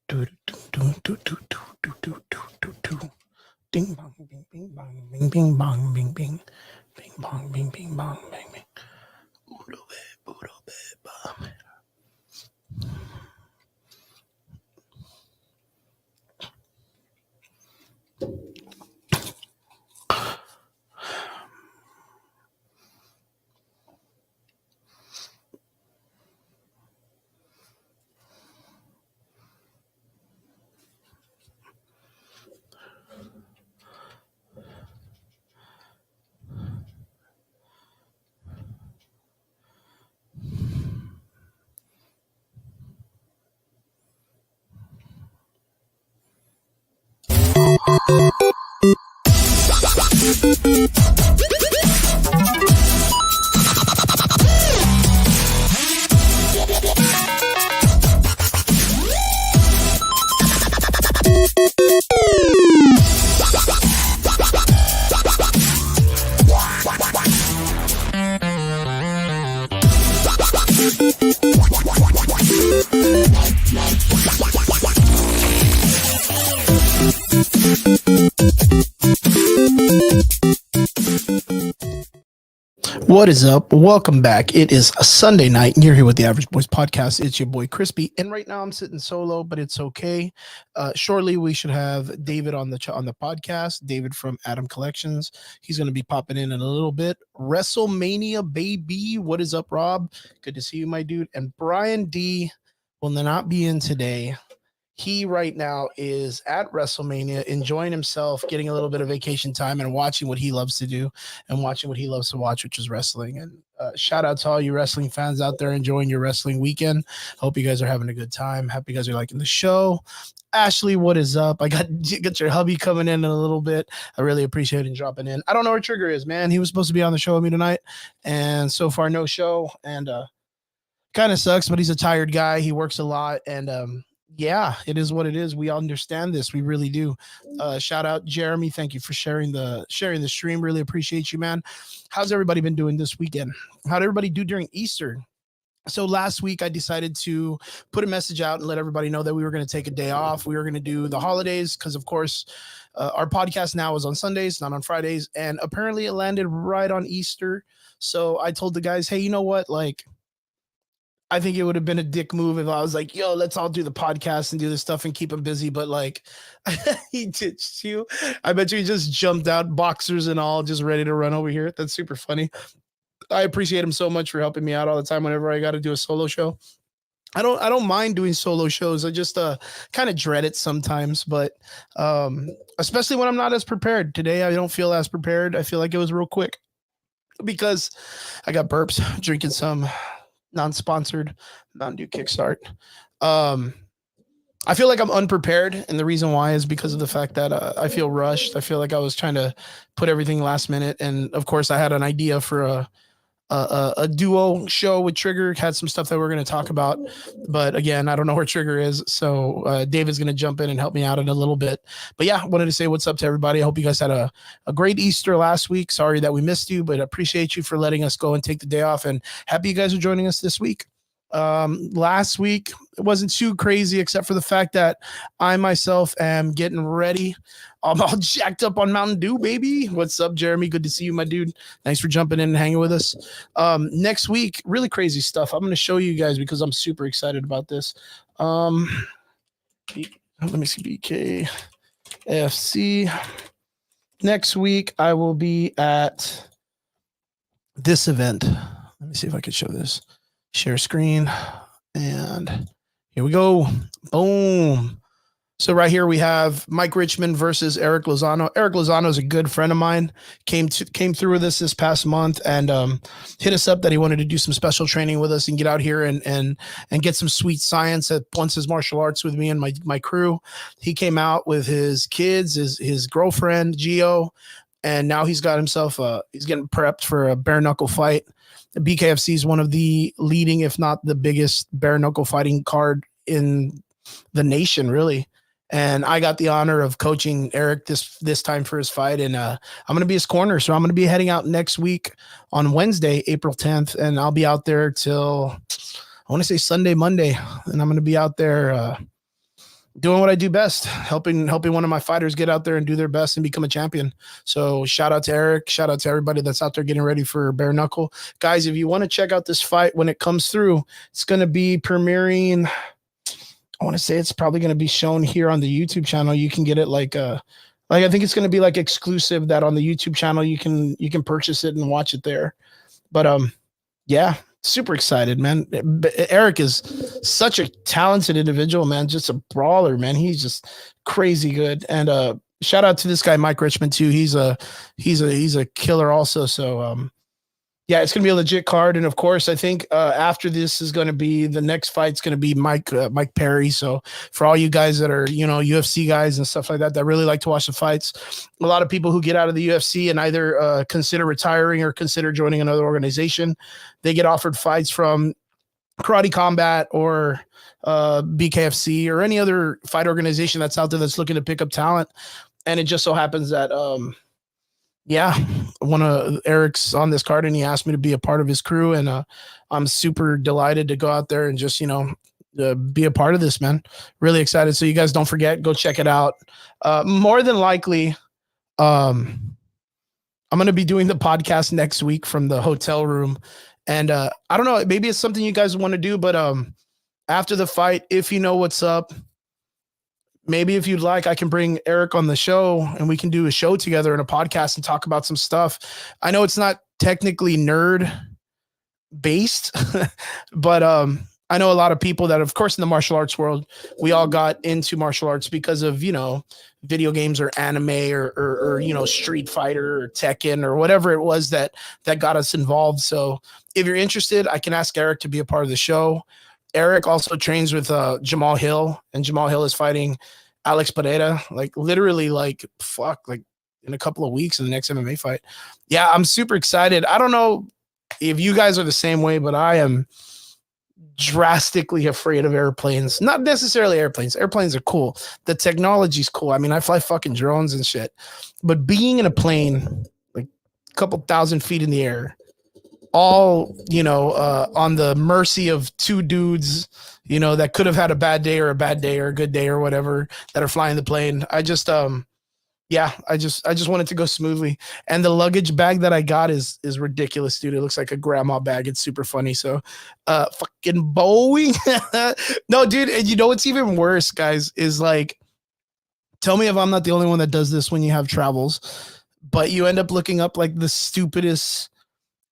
Do, do, do, do, do, do, do, do, do, do, do. Ding bong, bing, bing, bong, bing, bing, bong, bing, bing, bing, bong, bing, bing, bong, bing, bing. Budo be, bum. What is up? Welcome back. It is a Sunday night, and you're here with the Average Boys Podcast. It's your boy ChrisP, and right now I'm sitting solo, but it's okay. Shortly, we should have David on the podcast. David from Adam Collections. He's going to be popping in a little bit. WrestleMania, baby. What is up, Rob? Good to see you, my dude. And Brian D will not be in today. He right now is at WrestleMania, enjoying himself, getting a little bit of vacation time and watching what he loves to do and watching what he loves to watch, which is wrestling. And shout out to all you wrestling fans out there enjoying your wrestling weekend. Hope you guys are having a good time. Happy you guys are liking the show. Ashley, what is up? I got your hubby coming in a little bit. I really appreciate him dropping in. I don't know where Trigger is, man. He was supposed to be on the show with me tonight, and so far no show. And kind of sucks, but he's a tired guy. He works a lot, and yeah, it is what it is. We understand this. We really do. Shout out Jeremy. Thank you for sharing the stream. Really appreciate you, man. How's everybody been doing this weekend? How'd everybody do during Easter? So last week I decided to put a message out and let everybody know that we were going to take a day off. We were going to do the holidays because, of course, our podcast now is on Sundays, not on Fridays. And apparently it landed right on Easter. So I told the guys, hey, you know what? Like, I think it would have been a dick move if I was like, yo, let's all do the podcast and do this stuff and keep him busy. But like, he ditched you. I bet you he just jumped out, boxers and all, just ready to run over here. That's super funny. I appreciate him so much for helping me out all the time whenever I got to do a solo show. I don't mind doing solo shows. I just kind of dread it sometimes, but especially when I'm not as prepared. Today, I don't feel as prepared. I feel like it was real quick because I got burps, drinking some non-sponsored Mountain Dew Kickstart. I feel like I'm unprepared, and the reason why is because of the fact that I feel rushed. I feel like I was trying to put everything last minute, and of course, I had an idea for a duo show with Trigger. Had some stuff that we're going to talk about, but again, I don't know where Trigger is, so David's going to jump in and help me out in a little bit. But yeah, wanted to say what's up to everybody. I hope you guys had a great Easter last week. Sorry that we missed you, but appreciate you for letting us go and take the day off, and happy you guys are joining us this week. Last week it wasn't too crazy, except for the fact that I myself am getting ready. I'm all jacked up on Mountain Dew, baby. What's up, Jeremy? Good to see you, my dude. Thanks for jumping in and hanging with us. Next week, really crazy stuff. I'm going to show you guys because I'm super excited about this. Let me see, BKFC. Next week, I will be at this event. Let me see if I can show this. Share screen, and here we go. Boom. So right here we have Mike Richmond versus Eric Lozano. Eric Lozano is a good friend of mine. Came through with us this past month and hit us up that he wanted to do some special training with us and get out here and get some sweet science at Once's Martial Arts with me and my crew. He came out with his kids, his girlfriend Gio, and now he's got himself he's getting prepped for a bare knuckle fight. BKFC is one of the leading, if not the biggest, bare knuckle fighting card in the nation, really. And I got the honor of coaching Eric this time for his fight, and I'm going to be his corner. So I'm going to be heading out next week on Wednesday, April 10th, and I'll be out there till I want to say Sunday, Monday, and I'm going to be out there doing what I do best, helping one of my fighters get out there and do their best and become a champion. So shout out to Eric, shout out to everybody that's out there getting ready for bare knuckle. Guys, if you want to check out this fight when it comes through, it's going to be premiering. I want to say it's probably going to be shown here on the YouTube channel. You can get it like I think it's going to be like exclusive that on the YouTube channel you can purchase it and watch it there. But yeah, super excited, man. Eric is such a talented individual, man. Just a brawler, man. He's just crazy good. And shout out to this guy, Mike Richmond, too. He's a killer also. So yeah, it's gonna be a legit card. And of course, I think after this is gonna be the next fight's gonna be Mike Perry. So for all you guys that are, you know, UFC guys and stuff like that that really like to watch the fights, a lot of people who get out of the UFC and either consider retiring or consider joining another organization, they get offered fights from Karate Combat or BKFC or any other fight organization that's out there that's looking to pick up talent. And it just so happens that yeah, one of Eric's on this card and he asked me to be a part of his crew. And I'm super delighted to go out there and just, you know, be a part of this, man. Really excited. So you guys don't forget, go check it out. More than likely, I'm going to be doing the podcast next week from the hotel room. And I don't know, maybe it's something you guys want to do, but after the fight, if you know what's up, maybe if you'd like, I can bring Eric on the show and we can do a show together in a podcast and talk about some stuff. I know it's not technically nerd based, but I know a lot of people that, of course, in the martial arts world, we all got into martial arts because of, you know, video games or anime or you know, Street Fighter or Tekken or whatever it was that got us involved. So if you're interested, I can ask Eric to be a part of the show. Eric also trains with Jamal Hill, and Jamal Hill is fighting Alex Pereira, like literally like in a couple of weeks in the next MMA fight. Yeah, I'm super excited. I don't know if you guys are the same way, but I am drastically afraid of airplanes. Not necessarily airplanes. Airplanes are cool. The technology's cool. I mean, I fly fucking drones and shit. But being in a plane, like a couple thousand feet in the air, all, you know, on the mercy of two dudes, you know, that could have had a bad day or a good day or whatever, that are flying the plane. I just want it to go smoothly. And the luggage bag that I got is ridiculous, dude. It looks like a grandma bag. It's super funny. So fucking Boeing. No, dude, and you know what's even worse, guys, is like, tell me if I'm not the only one that does this when you have travels, but you end up looking up like the stupidest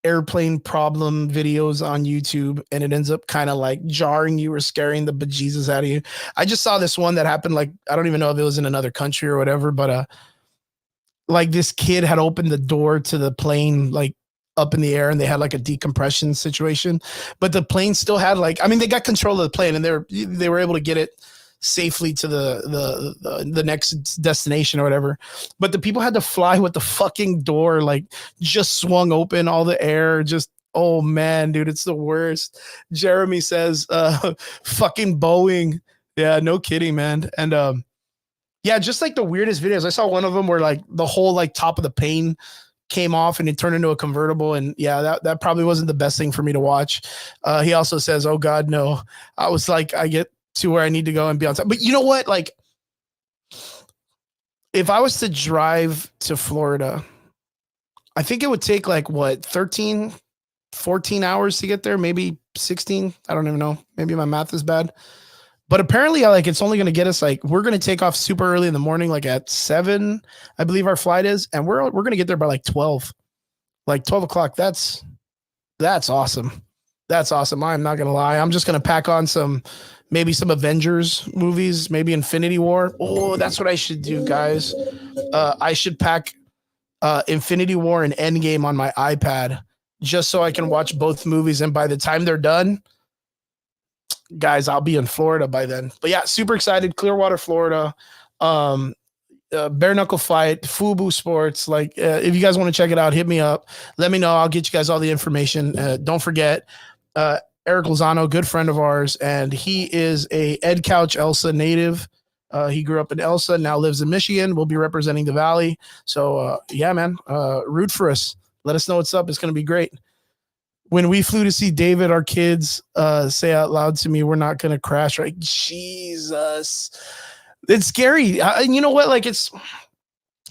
airplane problem videos on YouTube, and it ends up kind of like jarring you or scaring the bejesus out of you. I just saw this one that happened, like, I don't even know if it was in another country or whatever, but like this kid had opened the door to the plane, like up in the air, and they had like a decompression situation, but the plane still had like, I mean, they got control of the plane and they were able to get it safely to the next destination or whatever. But the people had to fly with the fucking door like just swung open, all the air just, oh man, dude, it's the worst. Jeremy says fucking Boeing. Yeah, no kidding, man. And yeah, just like the weirdest videos. I saw one of them where like the whole like top of the pane came off and it turned into a convertible. And yeah, that probably wasn't the best thing for me to watch. He also says, oh God, no. I was like, I get to where I need to go and be on time. But you know what? Like, if I was to drive to Florida, I think it would take like what, 13, 14 hours to get there, maybe 16. I don't even know. Maybe my math is bad. But apparently, like, it's only going to get us like, we're going to take off super early in the morning, like at 7, I believe our flight is, and we're going to get there by like 12 o'clock. That's awesome. That's awesome. I'm not going to lie. I'm just going to pack on maybe some Avengers movies, maybe Infinity War. Oh, that's what I should do, guys. I should pack Infinity War and Endgame on my iPad just so I can watch both movies. And by the time they're done, guys, I'll be in Florida by then. But yeah, super excited. Clearwater, Florida. Bare knuckle fight, Fubu Sports. Like, if you guys want to check it out, hit me up. Let me know. I'll get you guys all the information. Don't forget, Eric Lozano, good friend of ours, and he is a Ed Couch Elsa native. He grew up in Elsa, now lives in Michigan. We'll be representing the Valley. So yeah, man, root for us. Let us know what's up. It's going to be great. When we flew to see David, our kids say out loud to me, we're not going to crash, right? Jesus. It's scary. And you know what? Like it's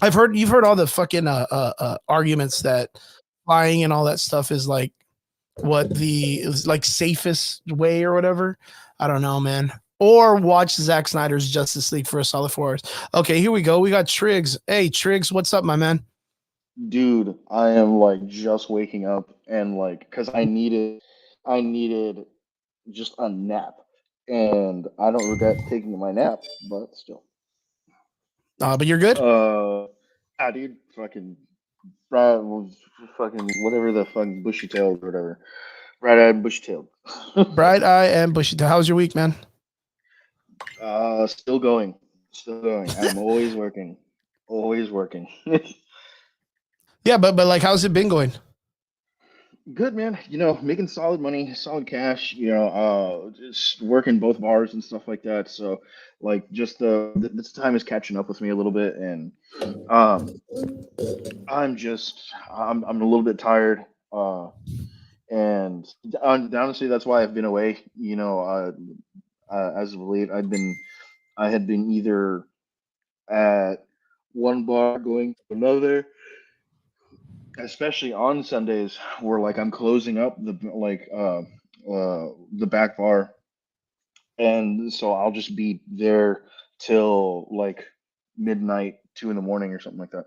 you've heard all the fucking arguments that flying and all that stuff is like what the is like safest way or whatever. I don't know, man. Or watch Zack Snyder's Justice League for a solid 4 hours. Okay, here we go. We got Triggs. Hey, Triggs, what's up, my man? Dude, I am like just waking up and like because I needed just a nap, and I don't regret taking my nap, but still. But you're good. Uh, dude, fucking Brad was fucking whatever the fuck bushy tailed or whatever, bright-eyed bushy tailed. Bright eye and bushy. How's your week, man? Still going, still going. I'm always working, always working. Yeah, but like, how's it been going? Good man, making solid money, solid cash. Just working both bars and stuff like that. So, like, just this time is catching up with me a little bit, and um, I'm a little bit tired. And honestly, that's why I've been away. As of late, I had been either at one bar going to another, especially on Sundays where like I'm closing up the back bar, and so I'll just be there till like midnight, 2 in the morning or something like that.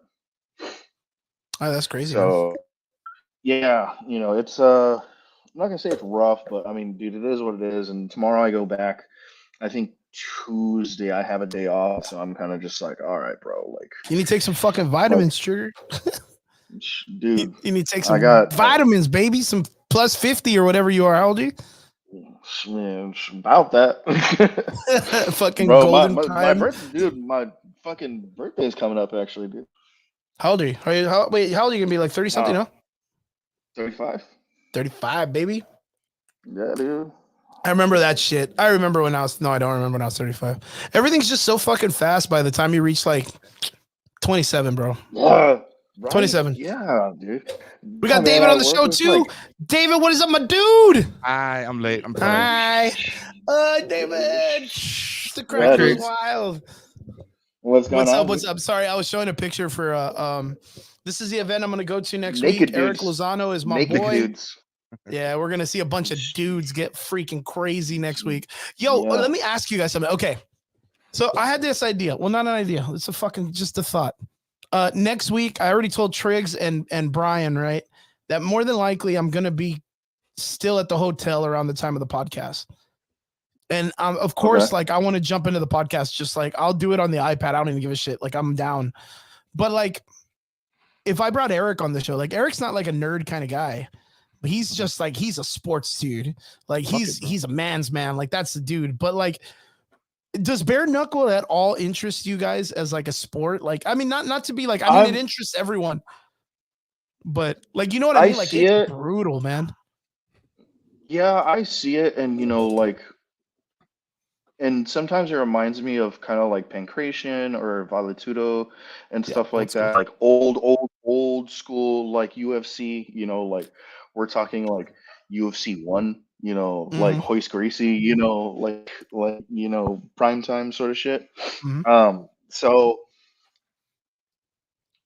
Oh, that's crazy, man. So yeah, it's I'm not gonna say it's rough, but I mean, dude, it is what it is. And tomorrow I go back. I think Tuesday I have a day off, so I'm kind of just like, all right, bro, You need to take some fucking like, vitamins, sugar. dude, You need to take I some got vitamins, baby. Some plus 50 or whatever you are. How old are you? man, about that. Fucking Bro, my, golden my my time. birthday, dude, my fucking birthday is coming up actually, dude. How old are you? Wait, how old are you gonna be? Like 30 something, Uh, huh? 35. 35, baby. Yeah, dude. I remember that shit. I remember when I was, no, I don't remember when I was 35. Everything's just so fucking fast by the time you reach like 27, bro. Yeah, right? 27. Yeah, dude. We Yeah, got man, David I on the work show with too. like David, what is up, my dude? I'm late. I'm sorry. Hi. David. The crowd yeah, Hi, goes dude. Chris. wild. What's going What's up? on, What's dude? up? Sorry, I was showing a picture for this is the event I'm gonna go to next week. Naked Eric dudes. Lozano is my Naked boy. dudes. Yeah, we're gonna see a bunch of dudes get freaking crazy next week. Yo, Yeah. let me ask you guys something. Okay. So I had this idea. Well, not an idea. It's a fucking just a thought. Next week, I already told Triggs and Brian, right? That more than likely I'm gonna be still at the hotel around the time of the podcast. And of Okay. course, like I want to jump into the podcast, just like I'll do it on the iPad. I don't even give a shit. Like I'm down. But like if I brought Eric on the show, like Eric's not like a nerd kind of guy. But he's just like he's a sports dude. Like Fuck it, bro. he's a man's man. Like that's the dude. But like, does bare knuckle at all interest you guys as like a sport? Like, I mean, not to be like, I mean, it I'm interests everyone, but like, you know what I I mean? Like, see it's it. brutal, man. Yeah, I see it, and like, and sometimes it reminds me of kind of like pancration or valetudo and Yeah, stuff like let's go. that, like old school like UFC. Like we're talking like UFC one. Like Mm-hmm, Hoist Gracie. Like prime time sort of shit. mm-hmm. So,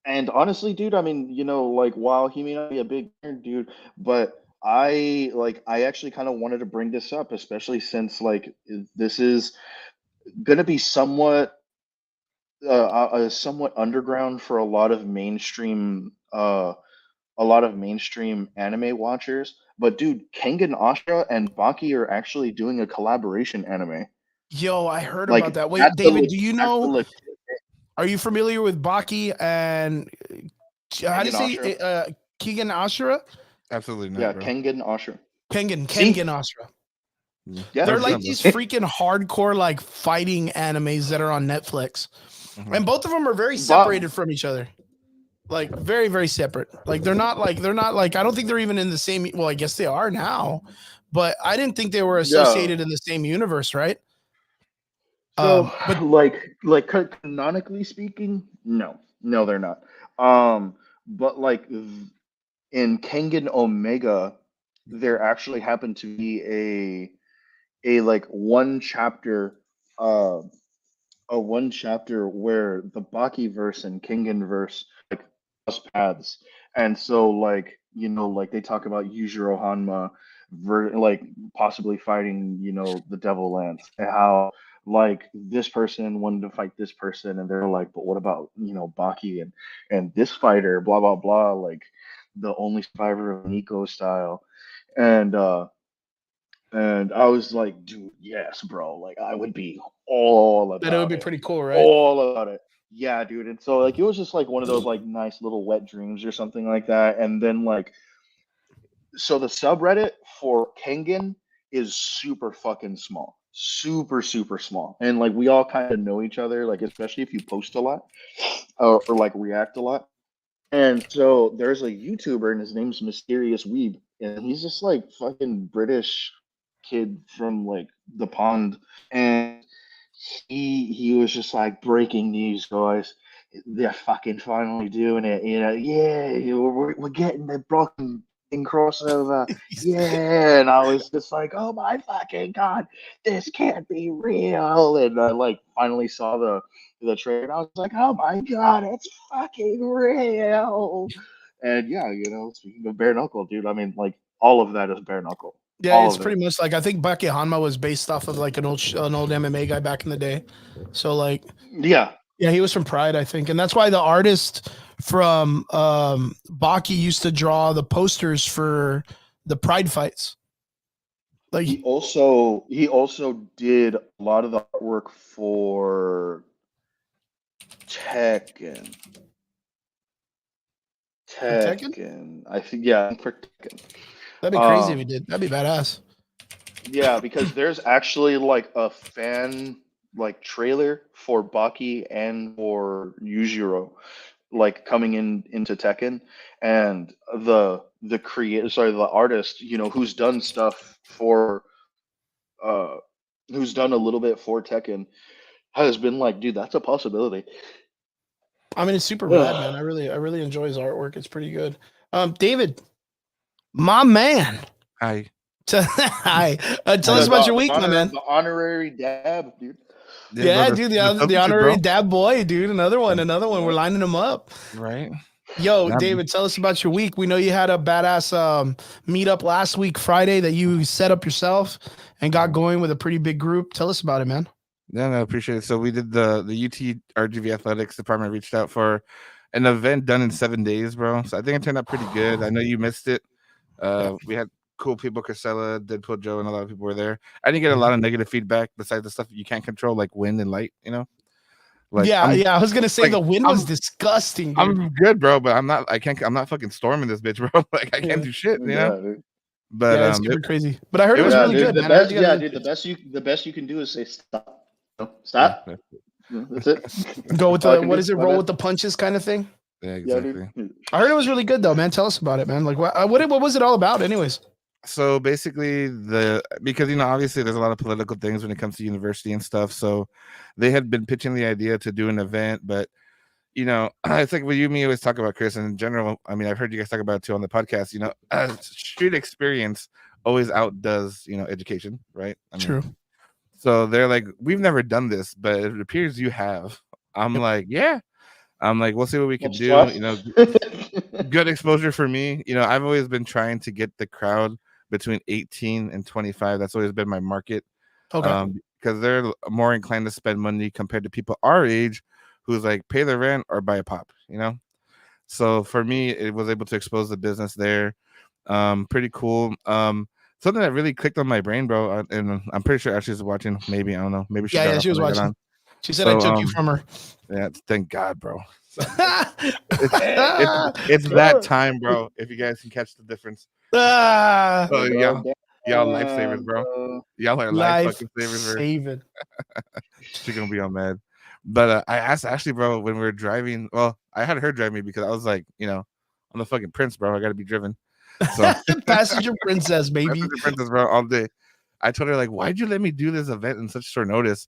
and honestly, dude, I mean, like while he may not be a big nerd, dude, but I actually kind of wanted to bring this up, especially since like this is gonna be somewhat underground for a lot of mainstream anime watchers. But dude, Kengan Ashura and Baki are actually doing a collaboration anime. Yo, I heard about Like that. Wait, David, do you that's the know? legit Are you familiar with Baki and how do you Kengan say Ashura. Keegan Ashura? Absolutely not, Yeah, bro. Kengan Ashura. Kengan See? Ashura. Yeah, They're Hundred like see? percent, bro. these freaking hardcore like fighting animes that are on Netflix. Hmm. And both of them are very But separated from each other. Like very, very separate. Like they're not like I don't think they're even in the same well, I guess they are now, but I didn't think they were yeah. associated in the same universe, right? So, But canonically speaking, no, no, they're not. But like in Kengan Omega, there actually happened to be a like one chapter uh a one chapter where the Baki verse and Kengan verse like cross paths, and so like like they talk about Yujiro Hanma, like possibly fighting the Devil Lance, and how like this person wanted to fight this person, and they're like, but what about Baki and this fighter, blah blah blah, like the only survivor of Nico style, and I was like, dude, yes, bro. Like, I would be all That it would about be it. pretty cool, right? All about it. Yeah, dude. And so, like, it was just like one of those, like, nice little wet dreams or something like that. And then, like, so the subreddit for Kengan is super fucking small. Super, super small. And, like, we all kind of know each other, like, especially if you post a lot or like, react a lot. And so there's a YouTuber, and his name's Mysterious Weeb, and he's just like fucking British kid from like the pond, and he was just like breaking news, guys. They're fucking finally doing it, Yeah, we're getting the Brocken thing crossover, yeah. And I was just like, oh my fucking god, this can't be real. And I like finally saw the trailer, and I was like, oh my god, it's fucking real. And yeah, speaking of bare knuckle, dude, I mean, like all of that is bare knuckle, Yeah, all it's of it. pretty much like I think Bucky Hanma was based off of like an old MMA guy back in the day. So like, Yeah. yeah, he was from Pride, I think, and that's why the artist from Baki used to draw the posters for the Pride fights. Like, He also did a lot of the artwork for Tekken. for Tekken, Tekken. I think, yeah, for Tekken. that'd be crazy if he did. That'd be badass. Yeah, because there's actually like a fan like trailer for Baki and for Yujiro like coming into Tekken, and the artist, who's done stuff for uh who's done a little bit for Tekken, has been like, dude, that's a possibility. I mean, it's super rad, man. I really enjoy his artwork. It's pretty good. David, my man. Hi. Hi. Tell us about your week, my man. The honorary dab, dude. Yeah, bro, dude, the the substitute, honorary bro. dab boy, dude. Another one. We're lining them up. Right. Yo, Nah, David, tell us about your week. We know you had a badass meetup last week, Friday, that you set up yourself and got going with a pretty big group. Tell us about it, man. Yeah, no, I appreciate it. So we did the UT RGV Athletics Department reached out for an event done in 7 days, bro. So I think it turned out pretty good. I know you missed it. We had cool people, Casella, Deadpool Joe, and a lot of people were there. I didn't get a lot of negative feedback besides the stuff that you can't control, like wind and light, Like, yeah, I was gonna say like, the wind was disgusting. Dude. I'm good, bro, but I'm not fucking storming this bitch, bro. Like I can't do shit, Yeah, dude. But yeah, it's super crazy. But I heard it was Yeah, really dude, good, the man. I heard best, you guys yeah, really dude, the best you can do is say stop. Stop. Yeah, That's it. go with All I the can what do. is it? My Roll bad. with the punches kind of thing. yeah, Yeah, exactly. dude. I heard it was really good though, man. Tell us about it, man. Like what was it all about, anyways? So basically, because obviously there's a lot of political things when it comes to university and stuff. So they had been pitching the idea to do an event, but it's like what you and me always talk about, Chris. And in general, I mean, I've heard you guys talk about it too on the podcast. Street experience always outdoes education, right? I mean, True. so they're like, we've never done this, but it appears you have. I'm like, yeah. I'm like, we'll see what we can do. Good exposure for me. I've always been trying to get the crowd between 18 and 25. That's always been my market. Okay. Because they're more inclined to spend money compared to people our age who's like pay the rent or buy a pop, So for me, it was able to expose the business there. Pretty cool. Something that really clicked on my brain, bro. And I'm pretty sure Ashley's watching. Maybe, I don't know. Maybe she got off she was when I got watching. on. She said I took you from her. Yeah, thank God, bro. So, it's that time, bro. If you guys can catch the difference. Oh, y'all lifesavers, bro. Y'all are life fucking savers, bro. She's gonna be all mad. But I asked Ashley, bro, when we were driving. Well, I had her drive me because I was like, I'm the fucking prince, bro. I gotta be driven. So passenger princess, baby. Passenger princess, bro, all day. I told her, like, why'd you let me do this event in such short notice?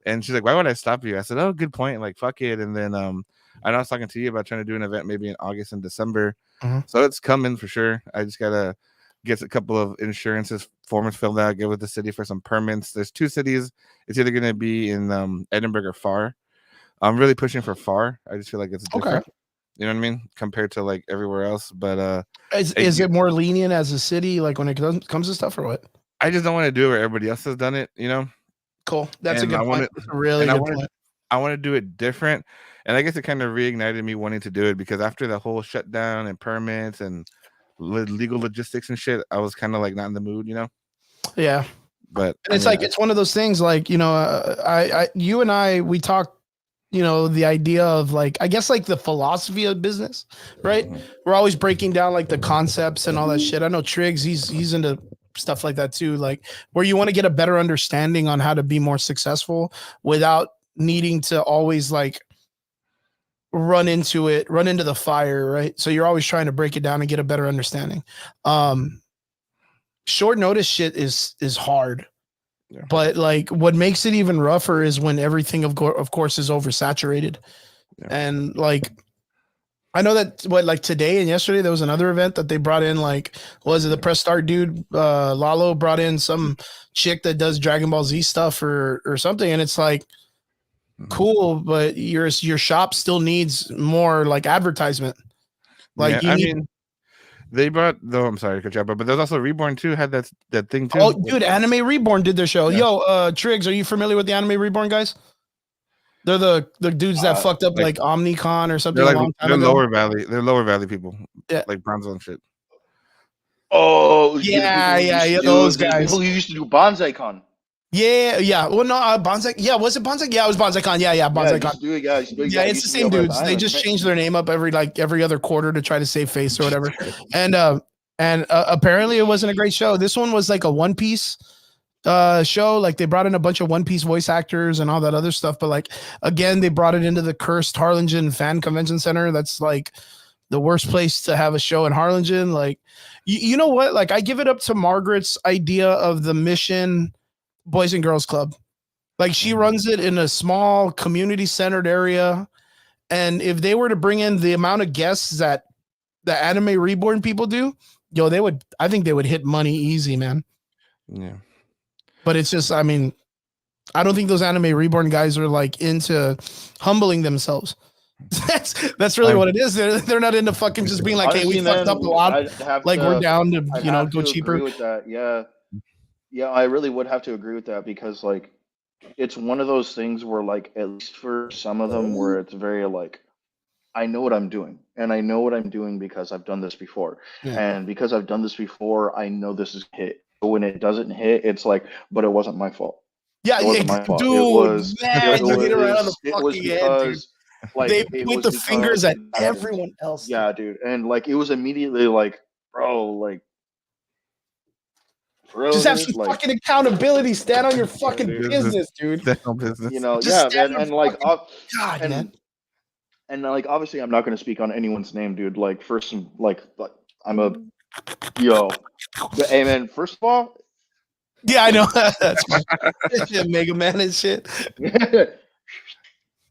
And she's like, why would I stop you? I said, oh, good point. Like, fuck it. And then I know I was talking to you about trying to do an event maybe in August and December. Mm-hmm. So it's coming for sure. I just gotta gets a couple of insurances forms filled out, get with the city for some permits. There's 2 cities. It's either going to be in Edinburgh or Far. I'm really pushing for Far. I just feel like it's Okay. different. You know what I mean? Compared to like everywhere else. But Is it more lenient as a city, like when it comes to stuff, or what? I just don't want to do it where everybody else has done it, you know? Cool. That's a And good I want point. to That's a really and good point. I want to do it different. And I guess it kind of reignited me wanting to do it because after the whole shutdown and permits and legal logistics and shit, I was kind of like not in the mood, you know? Yeah. But And it's like it's one of those things, like, you know, you and I, we talk, you know, the idea of like, I guess like the philosophy of business, right? We're always breaking down like the concepts and all that shit. I know Triggs, he's into stuff like that too, like where you want to get a better understanding on how to be more successful without needing to always like run into the fire, right? So you're always trying to break it down and get a better understanding. Short notice shit is hard. Yeah. But like what makes it even rougher is when everything of course is oversaturated. Yeah. And like I know that like today and yesterday there was another event that they brought in, like, was it the press start dude, Lalo brought in some chick that does Dragon Ball Z stuff or something, and it's like cool, but your shop still needs more like advertisement. Like yeah, I mean, they brought though. I'm sorry, but there's also Reborn too. Had that thing too. Oh, dude, Anime Reborn did their show. Yeah. Yo, Triggs, are you familiar with the Anime Reborn guys? They're the dudes that fucked up like OmniCon or something a long time ago. Lower Valley. They're Lower Valley people. Yeah. Like Bronzo and shit. Oh, yeah, those guys. People who used to do BonsaiCon. Yeah. Well, no, Bonsai. Yeah, was it Bonsai? Yeah, it was BonsaiCon. Yeah, BonsaiCon. Yeah, It's the same dudes. They just changed their name up every other quarter to try to save face or whatever. And apparently it wasn't a great show. This one was like a One Piece show. Like they brought in a bunch of One Piece voice actors and all that other stuff. But like again, they brought it into the cursed Harlingen Fan Convention Center. That's like the worst place to have a show in Harlingen. Like, you know what? Like I give it up to Margaret's idea of the Mission Boys and Girls Club. Like she runs it in a small community centered area. And if they were to bring in the amount of guests that the Anime Reborn people do, I think they would hit money easy, man. Yeah. But it's just, I mean, I don't think those Anime Reborn guys are like into humbling themselves. That's really what it is. They're not into fucking just being like, honestly, hey, we fucked up a lot. Like we're down to, go cheaper. With that. Yeah, I really would have to agree with that because like it's one of those things where like at least for some of them where it's very like I know what I'm doing and I know what I'm doing because I've done this before. Yeah. And because I've done this before, I know this is hit. But when it doesn't hit, it's like, but it wasn't my fault. Yeah, it wasn't my fault. Dude, it was because like they point the fingers at everyone else. Yeah, dude. And like it was immediately like, bro, like just have some fucking accountability. Stand on your fucking business, dude. Stand on business. You know, just and like, God, man. And like, obviously, I'm not going to speak on anyone's name, dude. Like, first, like I'm a hey, man. First of all, yeah, I know that's fine. Mega Man and shit.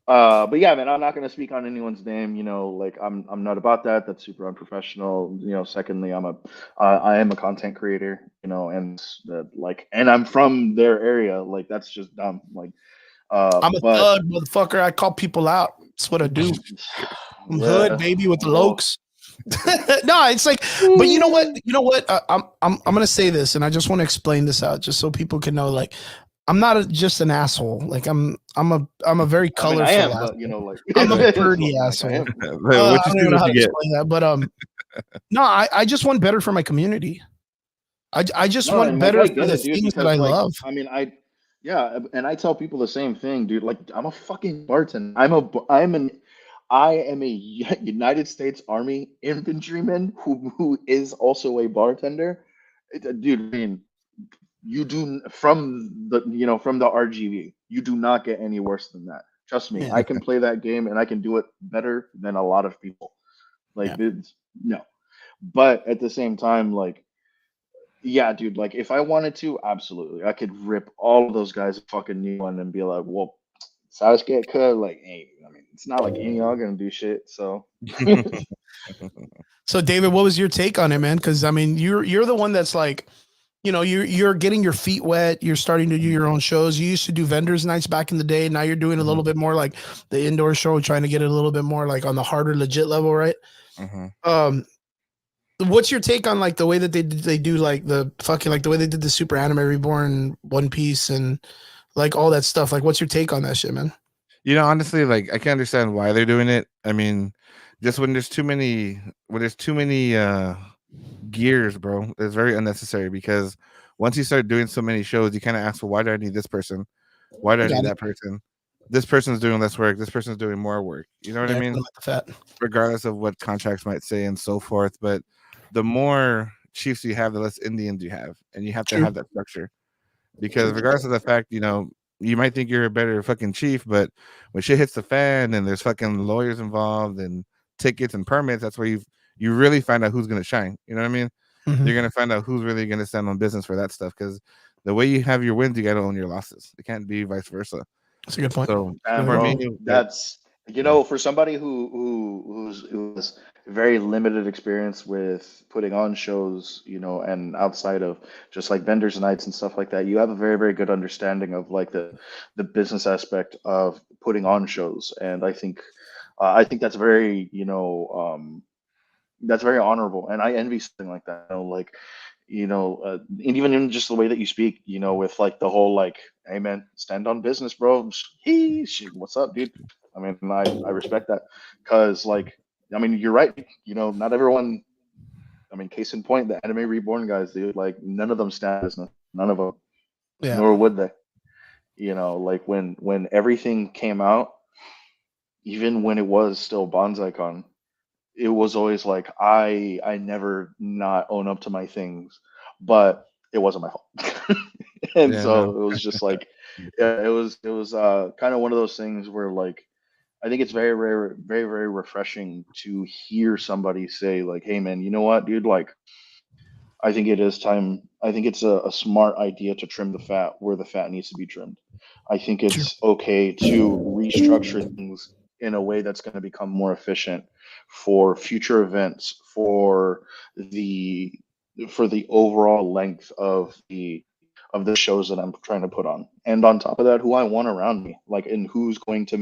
But yeah, man, I'm not going to speak on anyone's name. You know, like I'm not about that. That's super unprofessional. You know, secondly, I am a content creator. You know, and and I'm from their area. Like that's just dumb. Like, I'm a thug, motherfucker. I call people out. That's what I do. I'm hood, baby, with the lokes. No, it's like, but you know what? I'm gonna say this, and I just want to explain this out, just so people can know. Like, I'm not just an asshole. Like, I'm a very colorful. I am, asshole. But, you know, like I'm a pretty asshole. I don't know how to explain that, but no, I just want better for my community. I just want better for the things that I love. I mean, yeah, and I tell people the same thing, dude. Like, I'm a fucking bartender. I am a United States Army infantryman who is also a bartender. Dude, I mean, you do from the RGV, you do not get any worse than that. Trust me, I can play that game and I can do it better than a lot of people. Like, no, but at the same time, like. Yeah, dude, like if I wanted to, absolutely. I could rip all of those guys a fucking new one and be like, well, Sasuke could, like, hey, I mean, it's not like any of y'all gonna do shit, so So, David, what was your take on it, man? Because I mean, you're the one that's like, you're getting your feet wet. You're starting to do your own shows. You used to do vendors nights back in the day. Now you're doing a little bit more like the indoor show, trying to get it a little bit more like on the harder, legit level, right? Um, what's your take on like the way that they do like the fucking like the way they did the Super Anime Reborn, One Piece, and like all that stuff? Like, what's your take on that shit, man? Honestly, like I can understand why they're doing it. I mean, just when there's too many gears, bro, it's very unnecessary because once you start doing so many shows, you kind of ask, well, why do I need this person? Why do I need that person? This person's doing less work. This person's doing more work. You know what I mean? Like the fat. Regardless of what contracts might say and so forth. But the more chiefs you have, the less Indians you have, and you have to have that structure. Because regardless of the fact, you might think you're a better fucking chief, but when shit hits the fan and there's fucking lawyers involved and tickets and permits, that's where you really find out who's gonna shine. You know what I mean? You're gonna find out who's really gonna stand on business for that stuff. Because the way you have your wins, you gotta own your losses. It can't be vice versa. That's a good point. So And for me, that's for somebody who's very limited experience with putting on shows, and outside of just like vendors nights and stuff like that, you have a very, very good understanding of like the business aspect of putting on shows. And I think that's very, that's very honorable, and I envy something like that. And even in just the way that you speak, with like the whole like, hey man, stand on business, bro. What's up, dude? I mean, I respect that because, like, I mean, you're right. Not everyone. I mean, case in point, the Anime Reborn guys, dude. Like, none of them stand business. None of them. Yeah. Nor would they. Like when everything came out, even when it was still BonsaiCon, it was always like I never not own up to my things, but it wasn't my fault. And yeah, so no. it was just like, yeah, it was kind of one of those things where, like, I think it's very very very very refreshing to hear somebody say like, hey man, you know what, dude, like, I think it is time. I think it's a smart idea to trim the fat where the fat needs to be trimmed. I think True. it's okay to restructure things in a way that's going to become more efficient for future events, the for the overall length of the shows that I'm trying to put on. And on top of that, who I want around me, like, and who's going to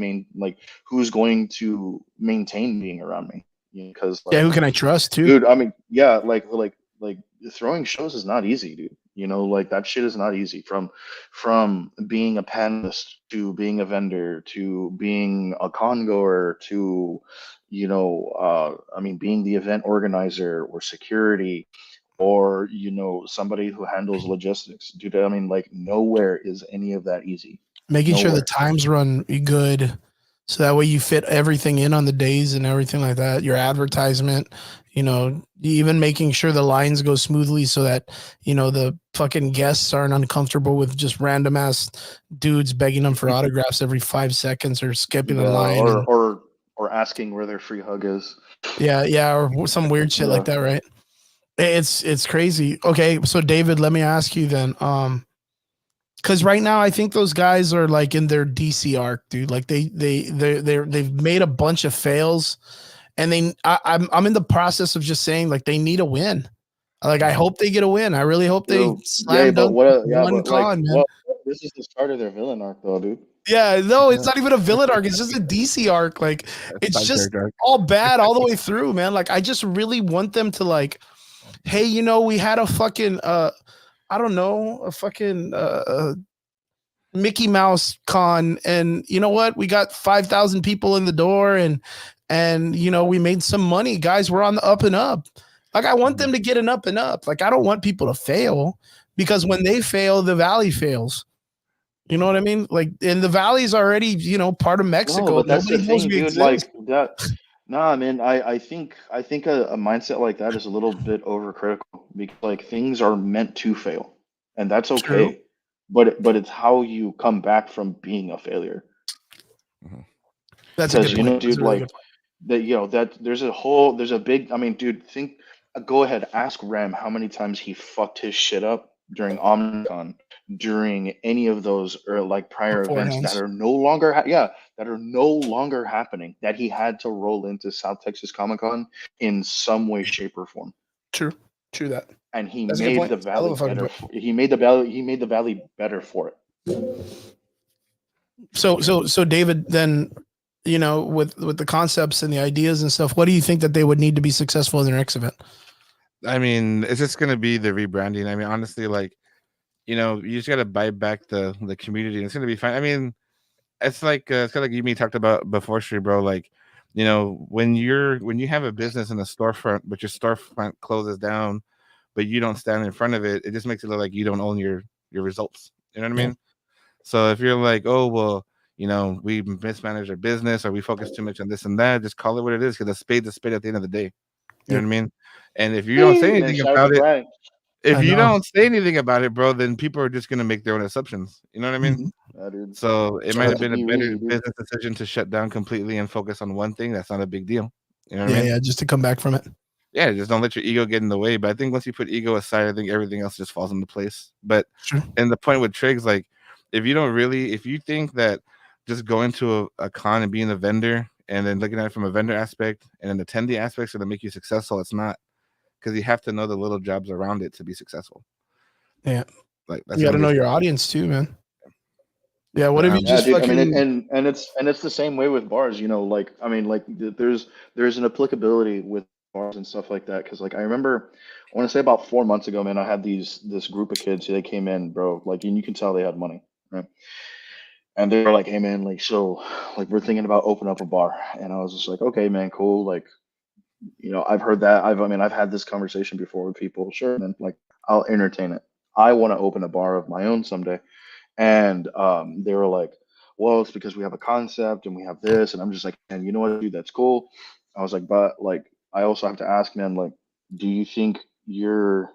maintain being around me. Because, Yeah, like, who can I trust too? dude, I mean, yeah, like throwing shows is not easy, dude. Like, that shit is not easy. From being a panelist to being a vendor to being a congoer to, I mean, being the event organizer or security or, somebody who handles logistics. Dude, I mean, like, nowhere is any of that easy. Making sure the Nowhere. times run good, so that way you fit everything in on the days and everything like that. Your advertisement, even making sure the lines go smoothly so that the fucking guests aren't uncomfortable with just random ass dudes begging them for autographs every 5 seconds or skipping a Yeah, line. or asking where their free hug is. Yeah, or some weird shit like that, right? It's crazy. Okay, so David, let me ask you then. Because right now I think those guys are like in their DC arc, dude. Like they've made a bunch of fails, and I'm in the process of just saying like they need a win. Like I hope they get a win. I really hope they Yeah, slam but dunk what? Yeah, one but like, con, man. well, this is the start of their villain arc, though, dude. Yeah, no, it's not even a villain arc. It's just a DC arc. Like it's just all bad all the way through, man. Like I just really want them to like, hey, we had a fucking I don't know, a fucking Mickey Mouse con, and you know what? We got 5,000 people in the door, and we made some money, guys. We're on the up and up. Like I want them to get an up and up. Like I don't want people to fail, because when they fail, the valley fails. You know what I mean? Like, and the valley's already part of Mexico. No, but that's the Nobody knows thing, we dude. exist. Like that. Nah, man. I think a mindset like that is a little bit overcritical because, like, things are meant to fail, and that's True. okay. But it's how you come back from being a failure. That's a Because, good point. That's dude, a really like, good point. that there's a big. I mean, dude, go ahead, ask Ram how many times he fucked his shit up during OmniCon, during any of those or like prior events Beforehand. that are no longer that are no longer happening, that he had to roll into South Texas Comic-Con in some way, shape, or form. True that. And he That's a good made point. the I love valley a fucking better. point. He made the valley better for it. So David, then, you know, with the concepts and the ideas and stuff, what do you think that they would need to be successful in their next event? I mean, it's just gonna be the rebranding. I mean, honestly, like, you know, you just gotta buy back the community, and it's gonna be fine. I mean, it's like it's kind of like you me talked about before, Sri, bro. Like, you know, when you have a business in a storefront, but your storefront closes down, but you don't stand in front of it, it just makes it look like you don't own your results. You know what I Yeah. mean? So if you're like, oh well, you know, we mismanage our business or we focus too much on this and that, just call it what it is, because a spade's a spade at the end of the day. You know what I mean? And if you don't say Man, anything shout out about to it, Brian. if I you know. don't say anything about it, bro, then people are just gonna make their own assumptions. You know what I mean? Mhm. Dude. So it Shout might out have to been a D better Reed, dude. business decision to shut down completely and focus on one thing. That's not a big deal. You know what I Yeah, mean? yeah, just to come back from it. Yeah, just don't let your ego get in the way. But I think once you put ego aside, I think everything else just falls into place. But Sure. and the point with Triggs, like, if you think that just going to a con and being a vendor and then looking at it from a vendor aspect and an attendee aspect is going to make you successful, it's not, because you have to know the little jobs around it to be successful. Yeah. Like that's You got to gonna know be your audience too, man. Yeah, what But, if you Yeah, just dude. I mean, fucking and it's the same way with bars. You know, like I mean, like there's an applicability with bars and stuff like that. Because like I remember, I want to say about 4 months ago, man, I had this group of kids. They came in, bro. Like, and you can tell they had money, right? And they were like, "Hey, man, like so, like we're thinking about opening up a bar." And I was just like, "Okay, man, cool. Like, you know, I've heard that. I mean, I've had this conversation before with people. Sure, man. Like, I'll entertain it. I want to open a bar of my own someday." And they were like, well, it's because we have a concept and we have this. And I'm just like, man, you know what, dude, that's cool. I was like, but like, I also have to ask, man, like, do you think your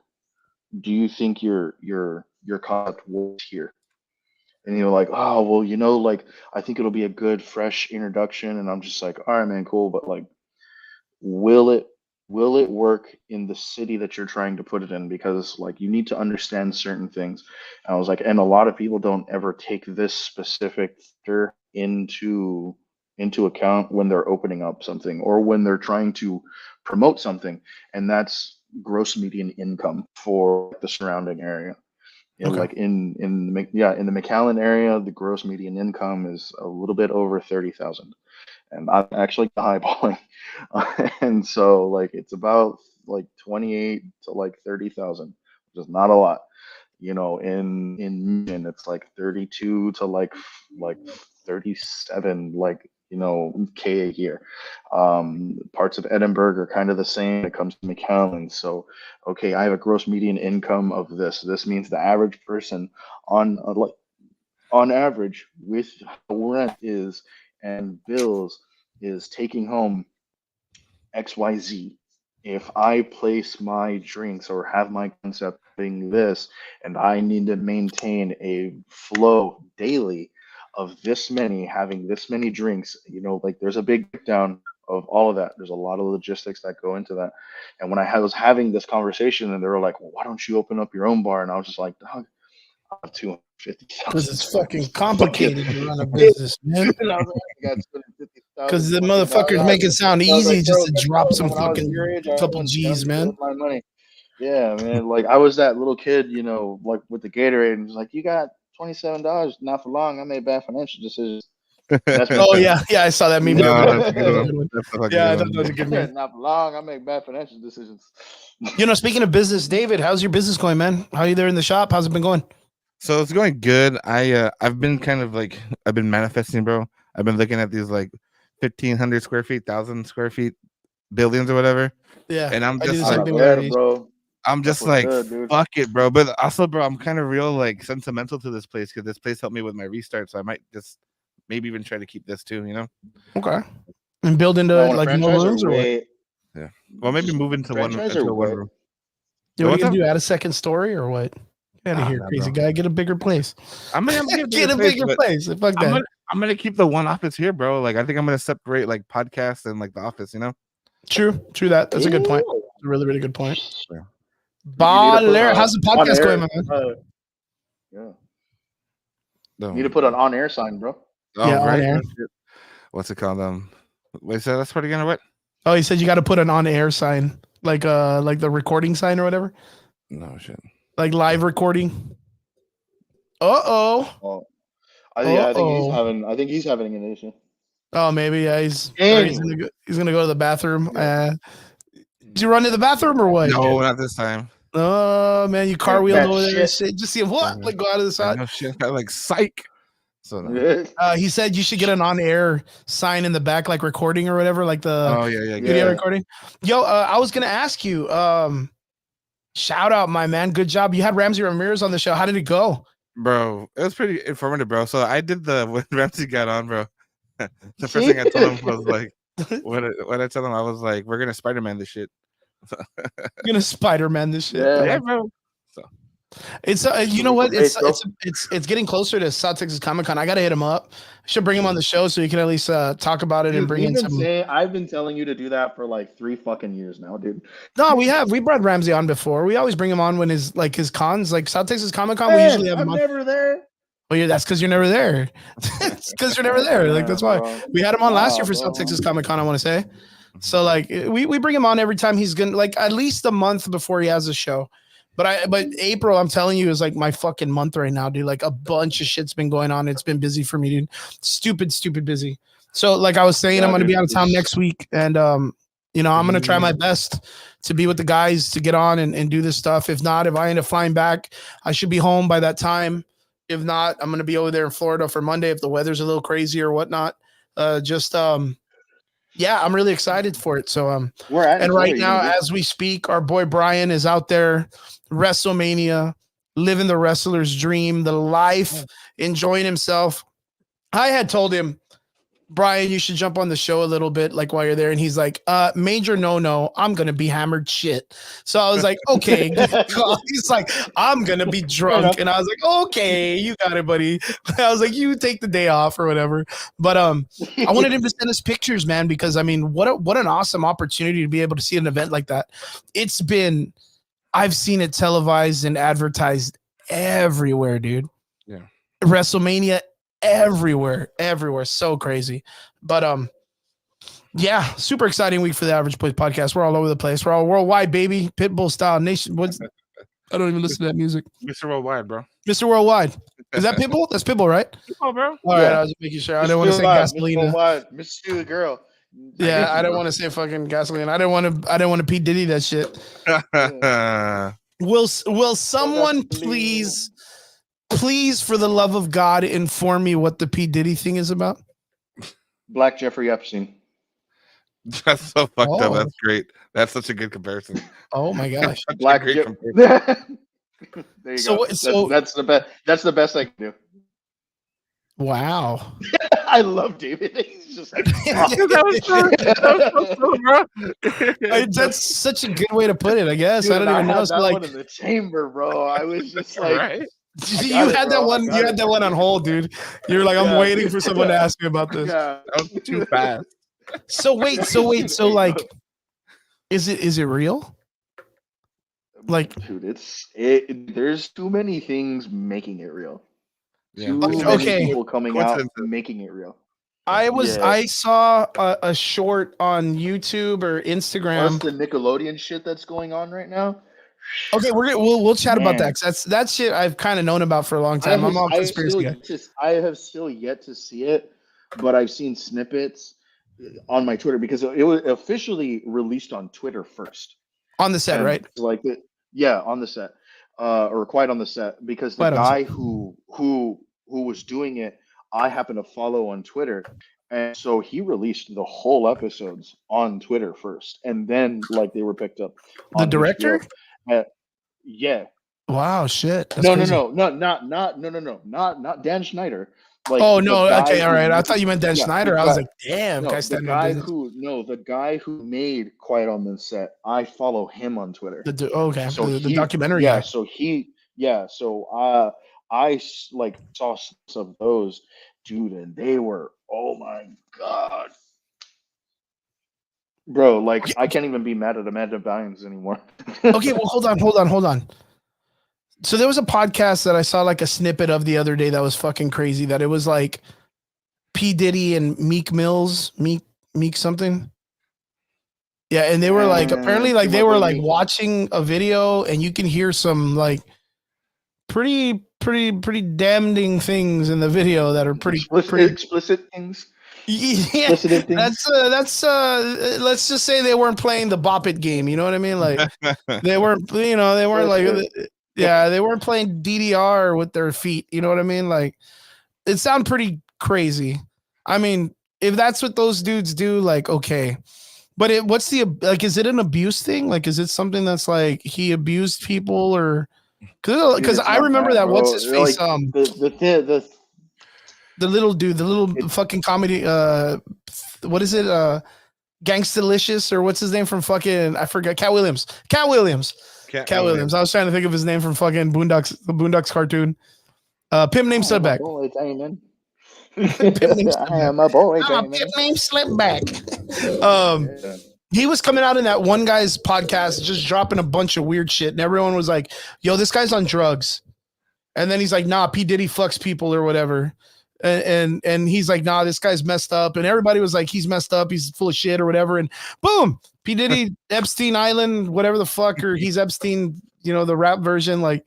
your concept works here? And you're like, oh, well, you know, like, I think it'll be a good, fresh introduction. And I'm just like, all right, man, cool. But like, will it work in the city that you're trying to put it in? Because like you need to understand certain things. And I was like, and a lot of people don't ever take this specific factor into account when they're opening up something or when they're trying to promote something, and that's gross median income for the surrounding area. You know, okay. like in the McAllen area, the gross median income is a little bit over 30,000, and I'm actually eyeballing, and so like it's about like 28 to like 30,000, which is not a lot. You know, in Michigan, it's like 32 to like 37, like you know, K a year. Parts of Edinburgh are kind of the same when it comes to McAllen. So, okay, I have a gross median income of this. This means the average person on like on average with how rent is and bills is taking home XYZ. If I place my drinks or have my concept being this, and I need to maintain a flow daily of this many, having this many drinks, you know, like there's a big breakdown of all of that. There's a lot of logistics that go into that. And when was having this conversation, and they were like, well, why don't you open up your own bar? And I was just like, dog, I have Because 250,000 it's fucking fucking complicated to run a dude. business, man. And I was like, I got Because 250,000 the fucking motherfuckers dollars. make it sound I was easy like, just bro, to guess drop what? some When I was your fucking age, I couple went dumb G's, shit man. with my money. Yeah, man. Like I was that little kid, you know, like with the Gatorade, and was like, you got $27. Not for long, I made bad financial decisions. And that's me. Oh yeah, yeah, I saw that meme the other no, day. that's a good That was a one. good one. That's a fucking Yeah, I good thought that was one. a good meme. Not for long, I make bad financial decisions. You know, speaking of business, David, how's your business going, man? How are you there in the shop? How's it been going? So it's going good. I've been kind of like I've been manifesting, bro. I've been looking at these like 1,500 square feet, 1,000 square feet buildings or whatever, Yeah, and I'm I do the just same like Not thing bad, nowadays. bro. I'm Stuff just look like good, dude. fuck it, bro. But also, bro, I'm kind of real like sentimental to this place because this place helped me with my restart. So I might just maybe even try to keep this too. You know? Okay, and build You might into want to like more franchise or rooms or what? wait. Yeah. Well, maybe Just move into franchise or a one wait. room. Yeah, what are What's you up? gonna do? Add a second story or what? Get out of Ah, here, nah, crazy bro. guy. Get a bigger place. I'm gonna get Get a bigger but place. Fuck I'm that. gonna I'm gonna keep the one office here, bro. Like I think I'm gonna separate like podcasts and like the office. You know? True that. That's a good point. Ooh. A really, really good point. Yeah. You need to put Baller. How's the on podcast going, air. man? Yeah. No. Need to put an on-air sign, bro. Oh, Yeah, on right. air. What's it called? Wait, say that's part again or what? Oh, he said you got to put an on-air sign, like the recording sign or whatever, No shit. like live recording. Uh-oh. Oh, I think he's Uh-oh. having. I think he's having an issue. Oh, maybe yeah. He's Anyway. he's gonna go to the bathroom. Yeah. Did you run to the bathroom or what? No, not this time. Oh man, you car wheeled That over there and shit. shit. Just see him what? Like go out of the side. No shit. I like psych. So no. He said you should get an on-air sign in the back, like recording or whatever, like the Oh yeah. video recording. Yo, I was gonna ask you. Shout out, my man. Good job. You had Ramsey Ramirez on the show. How did it go? Bro, it was pretty informative, bro. So I did when Ramsey got on, bro. The first thing I told him was like, what I told him, I was like, we're gonna Spider-Man this shit. You're gonna Spider-Man this shit. Yeah. Bro. So It's you know what? It's getting closer to South Texas Comic-Con. I gotta hit him up. I should bring him on the show so he can at least talk about it and bring in some. I've been telling you to do that for like 3 fucking years now, dude. No, we brought Ramsey on before. We always bring him on when his cons, like South Texas Comic-Con. We usually have him on. I'm never there. Well, yeah, that's because you're never there. It's because you're never there. Like that's why we had him on last year for South Texas Comic-Con. I want to say. So like we bring him on every time he's gonna like at least a month before he has a show. But April, I'm telling you, is like my fucking month right now, dude. Like a bunch of shit's been going on. It's been busy for me, dude. Stupid busy. So like I was saying, I'm gonna be out of town next week, and I'm gonna try my best to be with the guys to get on and do this stuff. If not, if I end up flying back, I should be home by that time. If not, I'm gonna be over there in Florida for Monday if the weather's a little crazy or whatnot. Yeah, I'm really excited for it. So and right now, as we speak, our boy Brian is out there, WrestleMania, living the wrestler's dream, the life, enjoying himself. I had told him, Brian, you should jump on the show a little bit, like while you're there. And he's like, major no, I'm gonna be hammered shit. So I was like, okay. He's like, I'm gonna be drunk. And I was like, okay, you got it, buddy. I was like, you take the day off or whatever. But I wanted him to send us pictures, man, because I mean, what an awesome opportunity to be able to see an event like that. I've seen it televised and advertised everywhere, dude. Yeah. WrestleMania everywhere, so crazy. But yeah, super exciting week for the Average Boys podcast. We're all over the place. We're all worldwide, baby. Pitbull style nation. I don't even listen to that music. Mr. Worldwide, bro. Mr. Worldwide. Is that Pitbull? That's Pitbull, right? Pitbull, bro. All right, I was just making sure. I didn't want to say Gasolina. Mr. the girl. Yeah, I didn't want to say fucking Gasolina. I didn't want to P Diddy that shit. Will someone please, for the love of God, inform me what the P Diddy thing is about? Black Jeffrey Epstein. That's so fucked up. That's great. That's such a good comparison. Oh my gosh. Black comparison. There you go. So that's the best. That's the best I can do. Wow. I love David. He's just like, that's such a good way to put it, I guess. Dude, I don't even know. That one in the chamber, bro. I was just like, right? You had that one on hold, dude. You're like, I'm waiting for someone to ask me about this. Yeah. That was too fast. So wait. So like, is it real? Like, dude, there's too many things making it real. Yeah. Too many people coming out Coincidence. making it real. I saw a short on YouTube or Instagram. Plus the Nickelodeon shit that's going on right now. Okay, we'll chat about that. 'Cause that's shit I've kind of known about for a long time. I'm all conspiracy guy. I have still yet to see it, but I've seen snippets on my Twitter because it was officially released on Twitter first. On the set, right? Like on the set, or quite on the set, because the guy who was doing it, I happen to follow on Twitter, and so he released the whole episodes on Twitter first, and then like they were picked up. The director? Yeah. Wow, shit. That's No, crazy. not Dan Schneider. Like, oh no, okay, all right. I thought you meant Dan Schneider. I was like, damn, no, the guy who made Quiet on the Set. I follow him on Twitter. Okay, so the documentary. Yeah, guy. So I like saw some of those, dude, and they were, oh my god, bro. Like I can't even be mad at Amanda Bynes anymore. Okay, well, hold on. So there was a podcast that I saw like a snippet of the other day that was fucking crazy. That it was like P Diddy and Meek Mills, Meek something. Yeah, and they were like apparently like they My were boy like Meek. watching a video, and you can hear some like pretty damning things in the video that are pretty. Explicit things. Yeah, Explicitive things. that's let's just say they weren't playing the Bop It game. You know what I mean? Like they weren't, they weren't like, yeah, they weren't playing DDR with their feet. You know what I mean? Like it sounded pretty crazy. I mean, if that's what those dudes do, like okay, but what's the like? Is it an abuse thing? Like, is it something that's like he abused people or? Dude, Because it's I not remember that, that what's bro. his face, Like the little dude, the little it, fucking comedy, what is it, Gangstalicious or what's his name from fucking, I forgot, Cat Williams. Cat Williams. I was trying to think of his name from fucking Boondocks, the Boondocks cartoon. Pimp named I am a Slipback. boy, Damon. Pimp named I Slipback. am a boy, I'm a Damon. pimp named Slipback. Yeah. He was coming out in that one guy's podcast, just dropping a bunch of weird shit, and everyone was like, "Yo, this guy's on drugs." And then he's like, "Nah, P Diddy fucks people or whatever." And he's like, "Nah, this guy's messed up." And everybody was like, "He's messed up. He's full of shit or whatever." And boom, P Diddy, Epstein Island, whatever the fuck, or he's Epstein, the rap version. Like,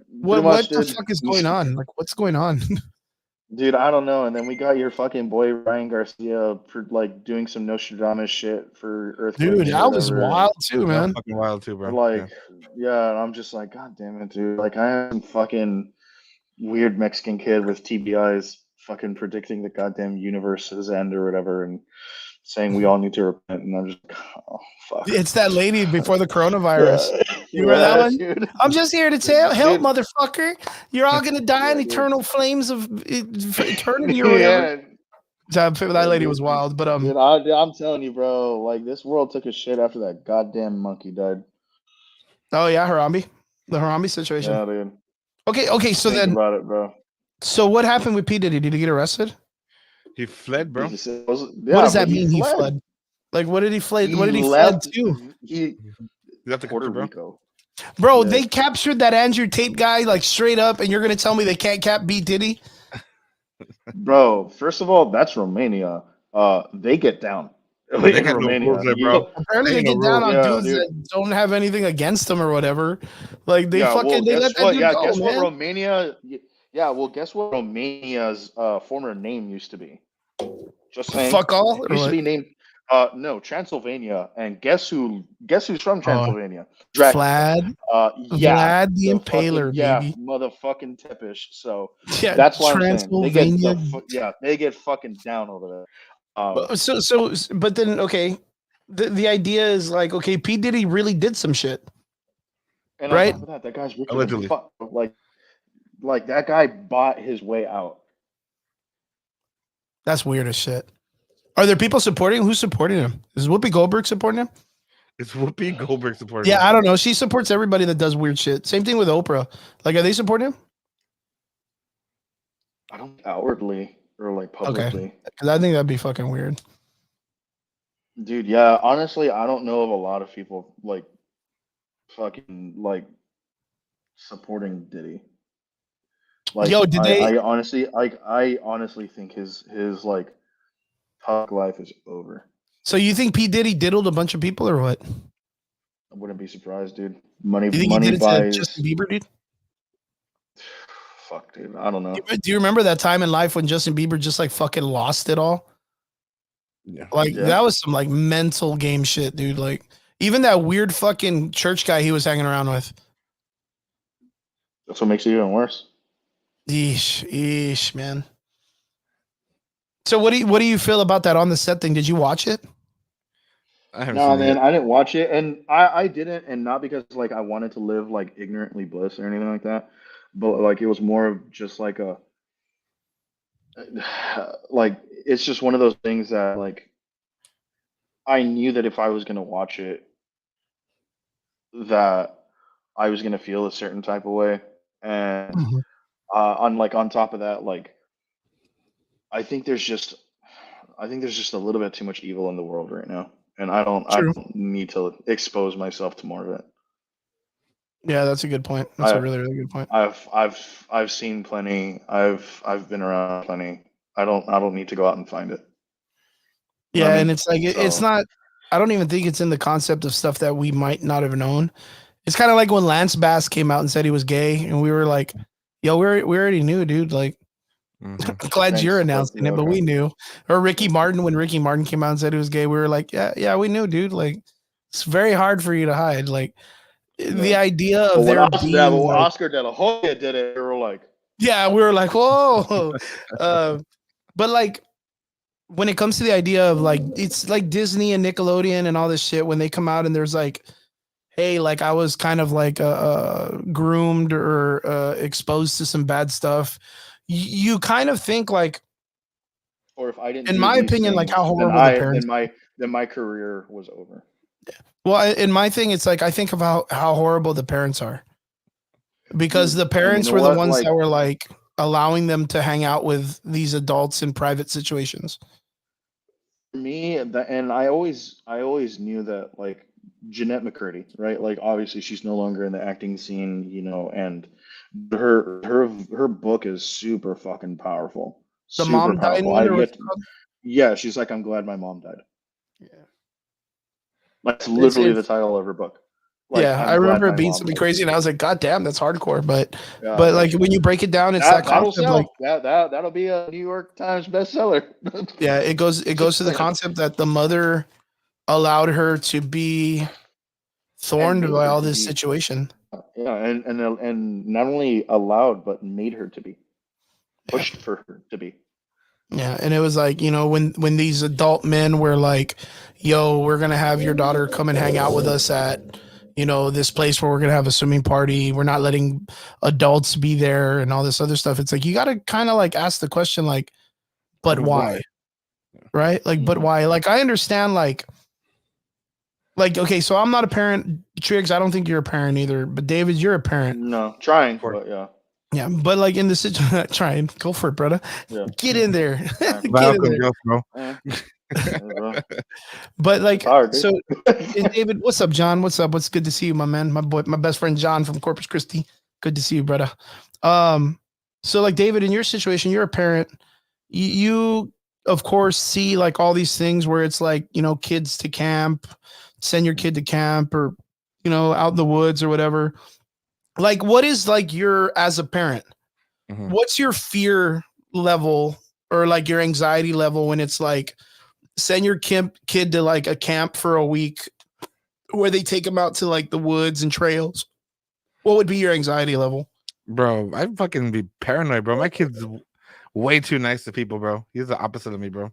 Pretty what much, the dude. fuck is going on? Like, what's going on? Dude, I don't know. And then we got your fucking boy Ryan Garcia for like doing some Nostradamus shit for Dude, earthquakes or that was whatever. wild too, That's man. fucking wild too, bro. Like, yeah, and I'm just like, God damn it, dude. Like, I am some fucking weird Mexican kid with TBIs fucking predicting the goddamn universe's end or whatever and saying we all need to repent. And I'm just, oh, fuck. It's that lady before the coronavirus. You remember that one? Dude. I'm just here to help, Dude. motherfucker. You're all gonna die in Yeah, dude. eternal flames of eternity or whatever. Yeah, That lady was wild, but dude, I'm telling you, bro. Like this world took a shit after that goddamn monkey died. oh yeah, the Harambe situation. Yeah, dude. Okay. So Think then, about it, bro. so what happened with P Diddy? Did he get arrested? He fled, bro. What What does that mean? He fled. Like, what did he fled? What did he fled to? He That's the Puerto country, bro. Rico. Bro, Yeah. they captured that Andrew Tate guy like straight up, and you're gonna tell me they can't cap B Diddy? Bro, first of all, that's Romania. They get down. They In got no Romania. rules there, bro. Apparently, they Ain't no get down on rules. Yeah, dudes dude. that don't have anything against them or whatever. Like they Yeah, well, they guess let that what? dude Yeah, go, guess what man. Romania. Yeah, well, guess what Romania's former name used to be. Just saying. Fuck all. It Or used to what? be named no, Transylvania. And guess who's from Transylvania? Vlad, Yeah, Vlad the Impaler, baby. motherfucking Tepish. So Yeah, that's why I'm saying they get Transylvania. they get fucking down over there. But then okay, the idea is like okay, P Diddy really did some shit, And right? on top of that guy's richer Allegedly. than fuck. Like that guy bought his way out. That's weird as shit. Are there people supporting him? Who's supporting him? Is Whoopi Goldberg supporting him? It's Whoopi Goldberg supporting. Yeah, I don't know. She supports everybody that does weird shit. Same thing with Oprah. Like, are they supporting him? I don't outwardly or like publicly. Because I think that'd be fucking weird. Dude, yeah, honestly, I don't know of a lot of people like fucking like supporting Diddy. Like, Yo, did they? I honestly think his like public life is over. So you think P Diddy diddled a bunch of people or what? I wouldn't be surprised, dude. Money, You think money he did it buys. to Justin Bieber, dude? Fuck, dude. I don't know. Do you remember that time in life when Justin Bieber just like fucking lost it all? Yeah. Like Yeah. that was some like mental game shit, dude. Like even that weird fucking church guy he was hanging around with. That's what makes it even worse. Eesh, man. So what do you feel about that on the set thing? Did you watch it? I haven't No, seen it man, yet. I didn't watch it, and I didn't, and not because like I wanted to live like ignorantly bliss or anything like that, but like it was more of just like a like it's just one of those things that like I knew that if I was gonna watch it, that I was gonna feel a certain type of way, and on top of that, like I think there's just I think there's just a little bit too much evil in the world right now, and I True. don't need to expose myself to more of it. Yeah, that's a good point. That's a really, really good point. I've seen plenty. I've been around plenty. I don't need to go out and find it. You know what Yeah, I and mean? it's like it's So not. I don't even think it's in the concept of stuff that we might not have known. It's kind of like when Lance Bass came out and said he was gay, and we were like, "Yo, we already knew, dude." Like, Mhm. glad you're thanks, but announcing yeah, it, but we okay. knew. Or Ricky Martin, when Ricky Martin came out and said he was gay, we were like, yeah, we knew, dude. Like, it's very hard for you to hide. Like, the Yeah. idea But of when there Oscar, yeah, but being when like, Oscar De La Hoya did it, we were like, yeah, we were like, whoa. uh, but like, when it comes to the idea of like, it's like Disney and Nickelodeon and all this shit, when they come out and there's like, hey, like I was kind of like groomed or exposed to some bad stuff, you kind of think like, or if I didn't in do my these opinion, like how things, then horrible the I parents. then my career was over. Well, in my thing, it's like I think of how horrible the parents are, because Dude, the and you parents know were the what? ones Like that were like allowing them to hang out with these adults in private situations. for me, and I always knew that like Jeanette McCurdy, right? Like obviously she's no longer in the acting scene, and her book is super fucking powerful. The Super mom dying powerful. one, I've or what's yet it to, called? yeah, she's like, I'm glad my mom died. Yeah, That's it's literally the it's title of her book. Like, yeah. I I'm glad remember it my being mom something died. crazy, and I was like, God damn, that's hardcore. But Yeah, like when you break it down, it's that that'll concept. Like, sell. That'll be a New York Times bestseller. yeah, it goes Just to the saying. concept that the mother allowed her to be And thorned made by her all to this be, situation. yeah, and not only allowed but made her to be, Yeah. pushed for her to be. Yeah, and it was like, when these adult men were like, "Yo, we're gonna have your daughter come and hang out with us at, this place where we're gonna have a swimming party. We're not letting adults be there and all this other stuff." It's like you got to kind of like ask the question, like, but Why? why, right? Like, but Hmm. why? Like, I understand, like, okay, so I'm not a parent, Triggs. I don't think you're a parent either, but David, you're a parent. No, Of trying, course. but yeah, Yeah, but like in the situation, try and go for it, brother. yeah, Get in there, trying. get in Malcolm there. Jones, bro. Eh, hey, bro, But it's like, hard, so dude. and David, what's up, John? What's up? What's good to see you, my man? My boy, my best friend John from Corpus Christi. Good to see you, brother. Um, so like David, in your situation, you're a parent. You of course see like all these things where it's like, kids to camp, send your kid to camp, or out in the woods or whatever. Like, what is like your as a parent? Mhm. What's your fear level or like your anxiety level when it's like send your kid to like a camp for a week where they take them out to like the woods and trails? What would be your anxiety level? Bro, I'd fucking be paranoid, bro. My kid's way too nice to people, bro. He's the opposite of me, bro.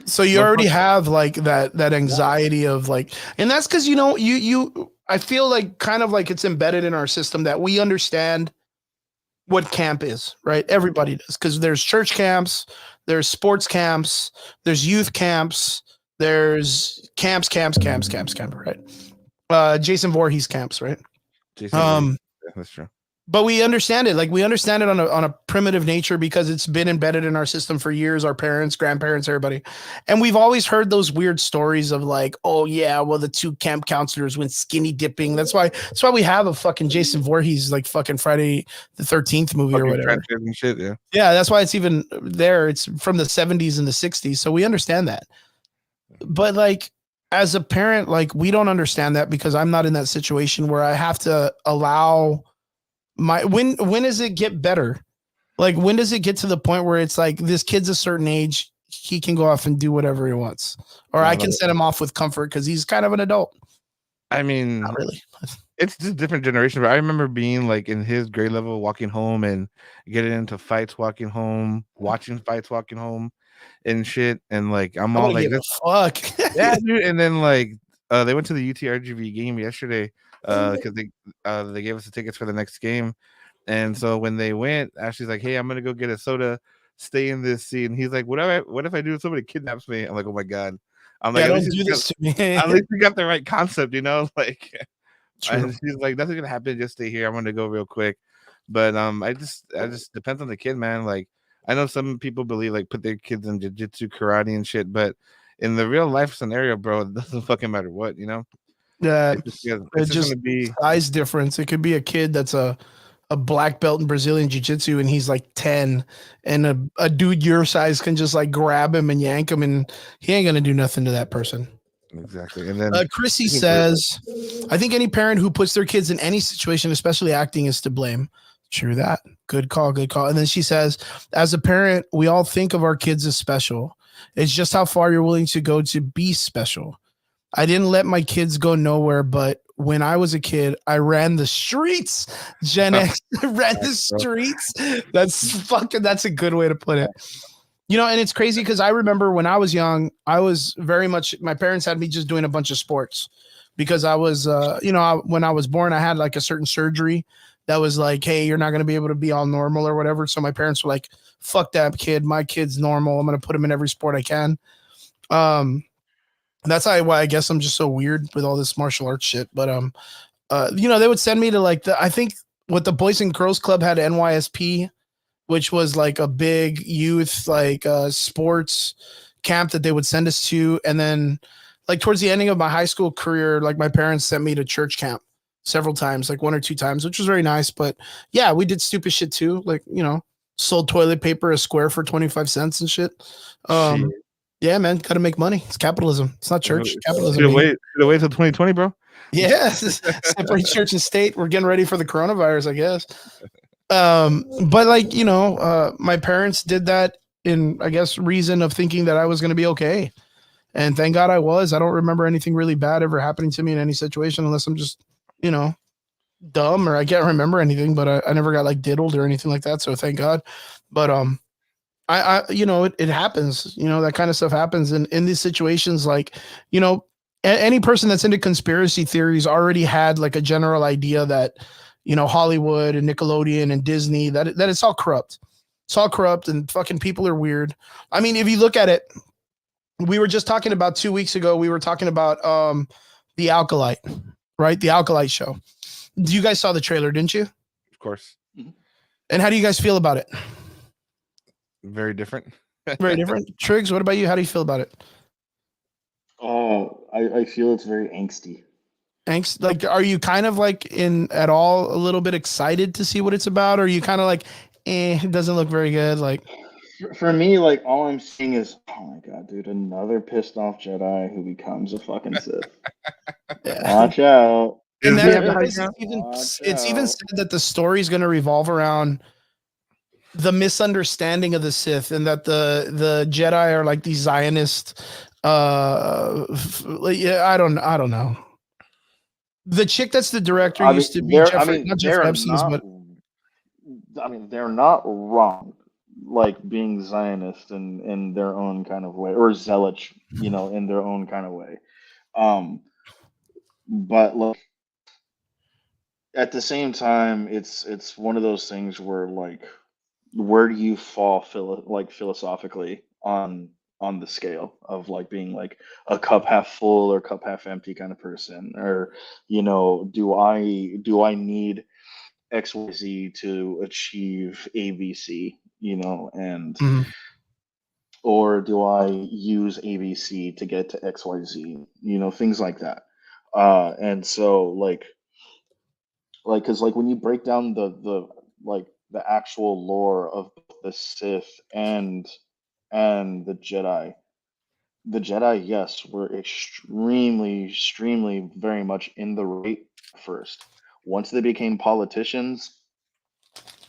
So you already have like that anxiety of like, and that's because you I feel like kind of like it's embedded in our system that we understand what camp is, right? Everybody does, because there's church camps, there's sports camps, there's youth camps, there's camps, right? Jason Voorhees camps, right? Jason Voorhees. Um, Yeah, that's true. but we understand it. Like we understand it on a primitive nature because it's been embedded in our system for years. Our parents, grandparents, everybody, and we've always heard those weird stories of like, oh yeah, well the two camp counselors went skinny dipping. That's why we have a fucking Jason Voorhees like fucking Friday the 13th movie or Fucking whatever. trenches and shit, yeah. Yeah, that's why it's even there. It's from the 70s and the 60s, so we understand that. But like as a parent, like we don't understand that because I'm not in that situation where I have to allow when does it get better? Like when does it get to the point where it's like this kid's a certain age, he can go off and do whatever he wants, or I can Like, send him off with comfort because he's kind of an adult. I mean, Not really. it's just different generation, but I remember being like in his grade level, walking home and getting into fights, walking home, watching fights, walking home, and shit. And like I'm I all wouldn't like, give this, a fuck. yeah, dude. And then like they went to the UTRGV game yesterday because they gave us the tickets for the next game. And so when they went, Ashley's like, "Hey, I'm gonna go get a soda, stay in this seat." And he's like, What if I do if somebody kidnaps me?" I'm like, "Oh my god!" I'm like, Yeah, "At least don't do this to me. we got the right concept, you know?" Like, True. and she's like, "Nothing's gonna happen. Just stay here. I'm gonna go real quick." But I just depends on the kid, man. Like, I know some people believe like put their kids in jujitsu, karate, and shit, but in the real life scenario, bro, it doesn't fucking matter what, you know. It's just just going to be size difference. It could be a kid that's a black belt in Brazilian jiu-jitsu and he's like 10, and a dude your size can just like grab him and yank him, and he ain't gonna do nothing to that person. exactly. And then Chrissy says, I think any parent who puts their kids in any situation, especially acting, is to blame. True that. Good call, good call. And then she says, as a parent, we all think of our kids as special. It's just how far you're willing to go to be special. I didn't let my kids go nowhere, but when I was a kid, I ran the streets. Gen X ran the streets. That's a good way to put it. You know, and it's crazy because I remember when I was young, I was very much, my parents had me just doing a bunch of sports because I was, when I was born, I had like a certain surgery that was like, hey, you're not going to be able to be all normal or whatever. So my parents were like, fuck that kid. My kid's normal. I'm going to put him in every sport I can. That's why I guess I'm just so weird with all this martial arts shit. But they would send me to like I think what the Boys and Girls Club had NYSP, which was like a big youth like sports camp that they would send us to, and then like towards the ending of my high school career, like my parents sent me to church camp several times, like 1 or 2 times, which was very nice. But yeah, we did stupid shit too, like sold toilet paper a square for 25 cents and shit. Yeah, man, got to make money. It's capitalism. It's not church. Capitalism. Should wait till 2020, bro. Yes, separate church and state. We're getting ready for the coronavirus, I guess. But like my parents did that in, I guess, reason of thinking that I was going to be okay, and thank God I was. I don't remember anything really bad ever happening to me in any situation, unless I'm just dumb or I can't remember anything. But I never got like diddled or anything like that, so thank God. But it happens, that kind of stuff happens in these situations. Like, any person that's into conspiracy theories already had like a general idea that, Hollywood and Nickelodeon and Disney, that it's all corrupt. It's all corrupt and fucking people are weird. I mean, if you look at it, we were just talking about 2 weeks ago, we were talking about the Alkalite, right? The Alkalite show. You guys saw the trailer, didn't you? Of course. And how do you guys feel about it? Very different. Very different. Triggs, what about you? How do you feel about it? Oh, I feel it's very angsty. Angst? Like, are you kind of like at all a little bit excited to see what it's about? Or are you kind of like, it doesn't look very good? Like, for me, like all I'm seeing is, oh my god, dude, another pissed off Jedi who becomes a fucking Sith. Watch out. And it's even said that the story is going to revolve around the misunderstanding of the Sith, and that the Jedi are like these Zionist. I don't know. The chick that's the director used to be Jeffrey, not Jeff Epstein's, but they're not wrong, like being Zionist in their own kind of way, or zealot, in their own kind of way. But look, at the same time, it's one of those things where like, where do you fall philosophically on the scale of like being like a cup half full or cup half empty kind of person, or do I need XYZ to achieve ABC, and or do I use ABC to get to XYZ, things like that. And so like because like when you break down the actual lore of the Sith and the Jedi, yes, were extremely very much in the right first. Once they became politicians,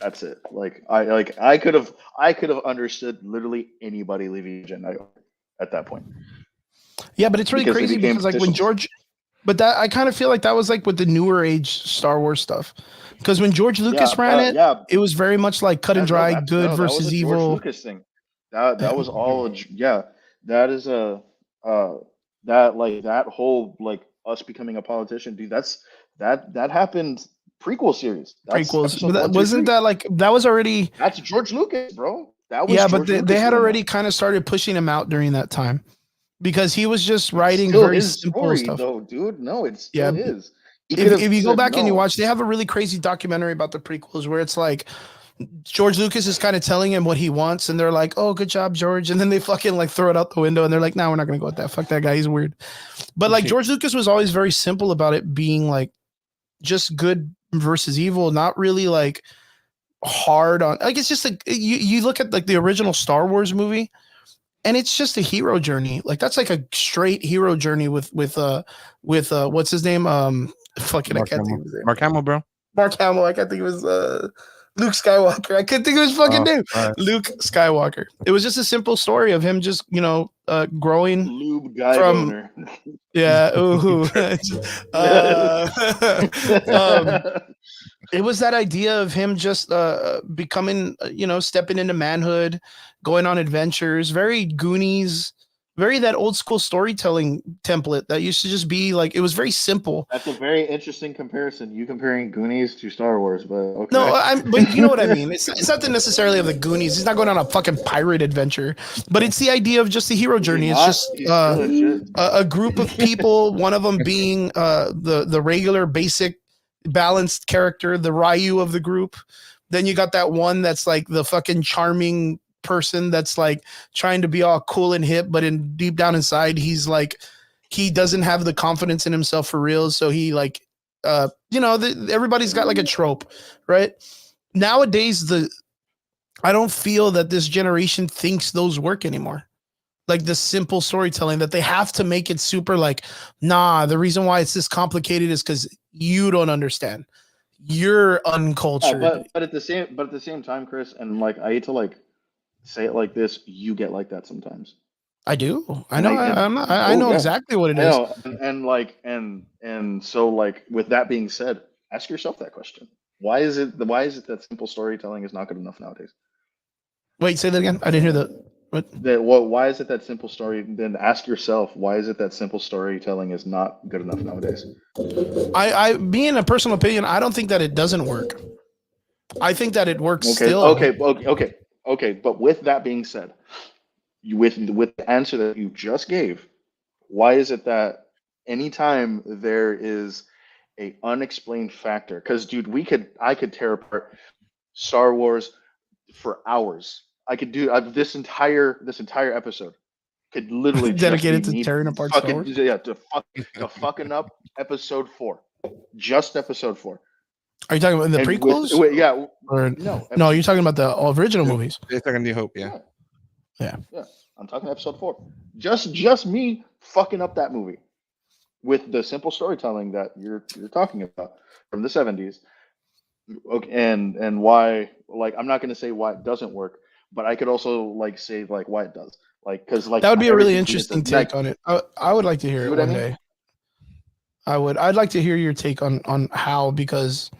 that's it. Like I could have understood literally anybody leaving Jedi at that point. Yeah, but it's really crazy because like when George, but that I kind of feel like that was like with the newer age Star Wars stuff. Because when George Lucas ran it, it was very much like cut and dry, good versus evil. George Lucas thing. That was all. That is that whole like us becoming a politician, dude. That happened prequel series. Prequels. Wasn't that like that was already? That's George Lucas, bro. That was George Lucas they had already kind of started pushing him out during that time because he was just writing very simple stuff. Though, dude, no, it still is. If you go back and you watch, they have a really crazy documentary about the prequels where it's like George Lucas is kind of telling him what he wants, and they're like, "Oh, good job, George," and then they fucking like throw it out the window, and they're like, "No, we're not gonna go with that. Fuck that guy, he's weird." But like George Lucas was always very simple about it being like just good versus evil, not really like hard on. Like it's just like you look at like the original Star Wars movie, and it's just a hero journey. Like that's like a straight hero journey with what's his name? Fucking I can't think of his name. Mark Hamill, bro. Mark Hamill. I can't think of his Luke Skywalker. I couldn't think of his fucking name. Right. Luke Skywalker. It was just a simple story of him just, growing Lube guy from boner. yeah. Ooh. It was that idea of him just becoming, stepping into manhood, going on adventures, very Goonies, very that old school storytelling template that used to just be like, it was very simple. That's a very interesting comparison. You comparing Goonies to Star Wars, but okay. No, but you know what I mean. It's not necessarily of the Goonies. He's not going on a fucking pirate adventure, but it's the idea of just the hero journey. It's just a group of people. One of them being the regular, basic, balanced character, the Ryu of the group. Then you got that one that's like the fucking charming person that's like trying to be all cool and hip, but in deep down inside, he's like he doesn't have the confidence in himself for real. So he like. Everybody's got like a trope, right? Nowadays, I don't feel that this generation thinks those work anymore. Like the simple storytelling that they have to make it super like, nah, the reason why it's this complicated is because you don't understand. You're uncultured. But at the same time, Chris, and like I hate to like say it like this, you get like that sometimes. I do. I know. I know exactly what it is. And so like with that being said, ask yourself that question. Why is it that simple storytelling is not good enough nowadays? Wait, say that again. I didn't hear that. What? Why is it that simple story? Then ask yourself, why is it that simple storytelling is not good enough nowadays? Me in a personal opinion, I don't think that it doesn't work. I think that it works still. Okay. But with that being said, with the answer that you just gave, why is it that anytime there is a unexplained factor, because dude, I could tear apart Star Wars for hours. I could do this entire episode could literally dedicated to tearing apart Star Wars. Yeah, to fucking up episode 4, just episode 4. Are you talking about the prequels? Yeah. Or no, you're talking about the original movies. It's like a New Hope, yeah. I'm talking episode 4. Just me fucking up that movie with the simple storytelling that you're talking about from the 70s. Okay, and why? Like, I'm not gonna say why it doesn't work, but I could also like say like why it does. Like, because like that would be a really interesting take on it. I would like to hear it one day. I'd like to hear your take on how, because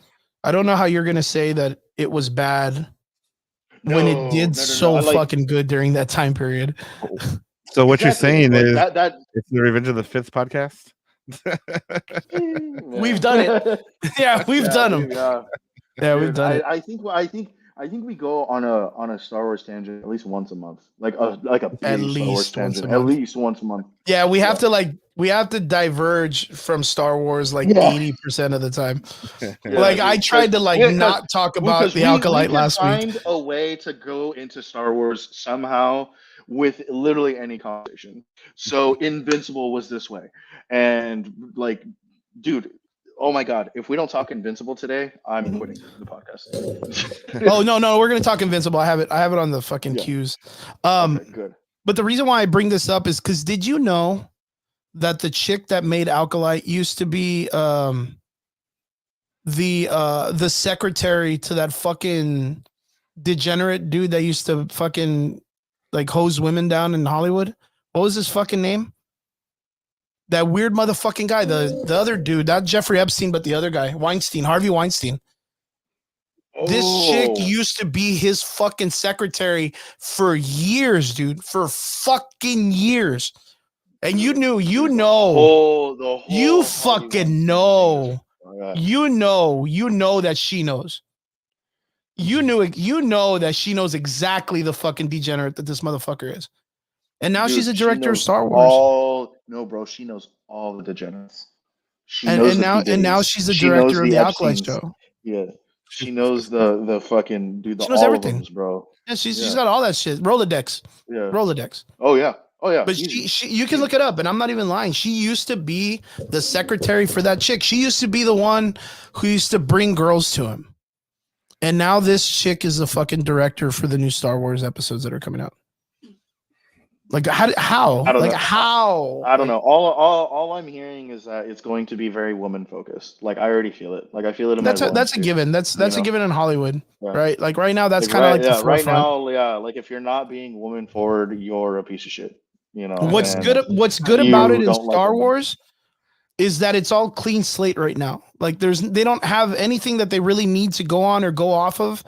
I don't know how you're gonna say that it was bad when it did fucking good during that time period. So what you're saying is that it's the Revenge of the Fifth podcast. We've done it. Yeah, we've done them. Yeah, we've done it. I think we go on a Star Wars tangent at least once a month, like a at least once a month. Yeah, we have to diverge from Star Wars like 80% of the time. Like I tried to not talk about the Acolyte last week. Find a way to go into Star Wars somehow with literally any conversation. So Invincible was this way, and like, dude. Oh my God! If we don't talk Invincible today, I'm quitting the podcast. Oh no, we're gonna talk Invincible. I have it on the fucking cues. Okay, good. But the reason why I bring this up is because did you know that the chick that made Acolyte used to be the secretary to that fucking degenerate dude that used to fucking like hose women down in Hollywood? What was his fucking name? That weird motherfucking guy, the other dude, not Jeffrey Epstein, but the other guy, Weinstein, Harvey Weinstein. This chick used to be his fucking secretary for years, dude, for fucking years. And you know, you fucking know, you know that she knows. You know that she knows exactly the fucking degenerate that this motherfucker is. And now she's a director of Star Wars. No, bro, she knows all the degenerates. And now she's a director of the Acolyte show. Yeah. She knows the fucking dude, the She knows all of everything. them, bro. Yeah, she's Yeah. got all that shit. Rolodex. Yeah. Rolodex. Oh yeah. Oh yeah. But Easy. she you can look it up, and I'm not even lying. She used to be the secretary for that chick. She used to be the one who used to bring girls to him. And now this chick is the fucking director for the new Star Wars episodes that are coming out. Like how? I don't Like know. how? I don't Like, know. All I'm hearing is that it's going to be very woman focused. Like I already feel it. Like I feel it in my bones. that's a dude. given. That's You a know? given in Hollywood, Yeah. right? Like right now, that's Like kind of right, like the yeah, right forefront. now, yeah. Like if you're not being woman forward, you're a piece of shit. You know, What's and good? What's good about it you in don't like Star women. Wars is that it's all clean slate right now. Like they don't have anything that they really need to go on or go off of.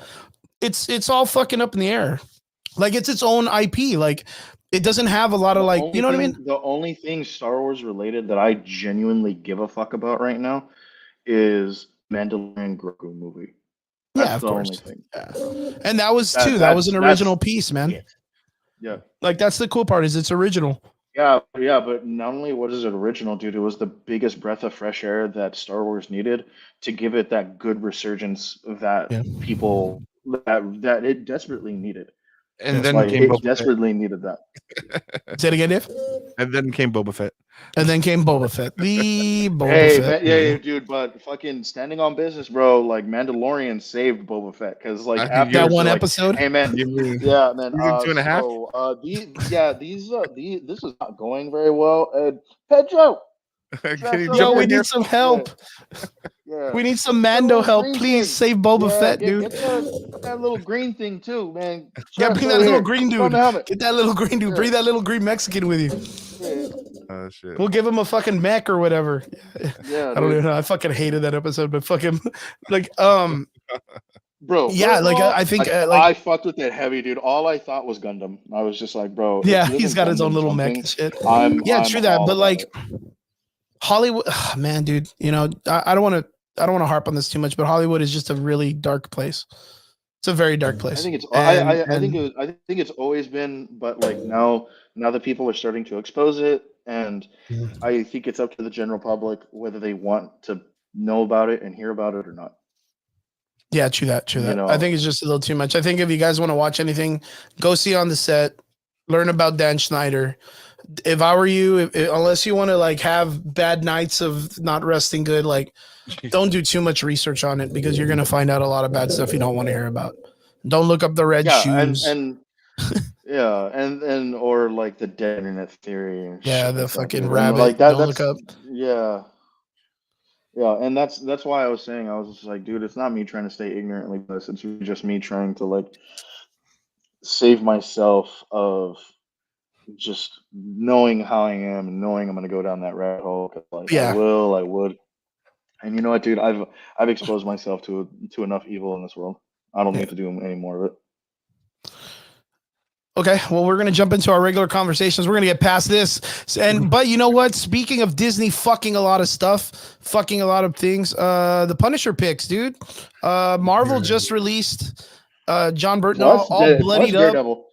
It's all fucking up in the air. Like it's its own IP. Like it doesn't have a lot of like, you know what I mean? The only thing Star Wars related that I genuinely give a fuck about right now is Mandalorian Grogu movie. Yeah, That's of the only course. thing. Yeah. And that was That too. That was an original that's piece, man. it. Yeah. Like that's the cool part is it's original. Yeah, yeah, but not only what is it original, dude, it was the biggest breath of fresh air that Star Wars needed to give it that good resurgence that Yeah. people that it desperately needed. And then Like came it Boba Fett. desperately needed that. Say it again, Dave. And then came Boba Fett. And then came Boba Fett. The Boba Hey, Fett. yeah, dude, but fucking standing on business, bro. Like Mandalorian saved Boba Fett because like I think after That they're one like, episode. hey man, Give me yeah, man. season 2.5. So this is not going very well. Pedro, Can you Yo, Yo, jump we in here? need some help. yeah. We need some That Mando little help. green Please thing. save Boba Yeah, Fett, dude. get that little green thing too, man. Yeah, Trust bring that over little here. green Put on dude. the helmet. Get that little green dude. Yeah, Bring that little green Mexican with you. yeah, Oh shit. We'll give him a fucking mech or whatever. yeah, I don't dude. even know. I fucking hated that episode, but fucking like Bro, yeah, first of like all, I think I fucked with it heavy, dude. All I thought was Gundam. I was just like, bro, if yeah, he he's doesn't got his own Gundam little mech something, and shit. I'm Yeah, true that. all But about like it. Hollywood, man, dude, you know, I don't want to harp on this too much, but Hollywood is just a really dark place. It's a very dark place. I think it's And, I think I think it's always been, but like now that people are starting to expose it, and I think it's up to the general public whether they want to know about it and hear about it or not. yeah, true that. You know, I think it's just a little too much. I think if you guys want to watch anything, go see On the Set, learn about Dan Schneider. If I were you, unless you want to like have bad nights of not resting good, like don't do too much research on it because you're gonna find out a lot of bad stuff you don't want to hear about. Don't look up the red yeah, shoes. and yeah, and or like the dead internet theory and Yeah, shit the like that, fucking dude. And rabbit. like that, Don't look that's up. yeah, yeah, and that's why I was saying I was just like, dude, it's not me trying to stay ignorant like this. It's really just me trying to like save myself of just knowing how I am and knowing I'm gonna go down that rabbit hole. 'Cause, like Yeah. I would. And you know what, dude? I've exposed myself to enough evil in this world. I don't need to do any more of it. Okay, well, we're gonna jump into our regular conversations. We're gonna get past this, but you know what? Speaking of Disney fucking a lot of stuff, fucking a lot of things. The Punisher picks, dude. Marvel just released John Bernthal all Plus bloodied up, Daredevil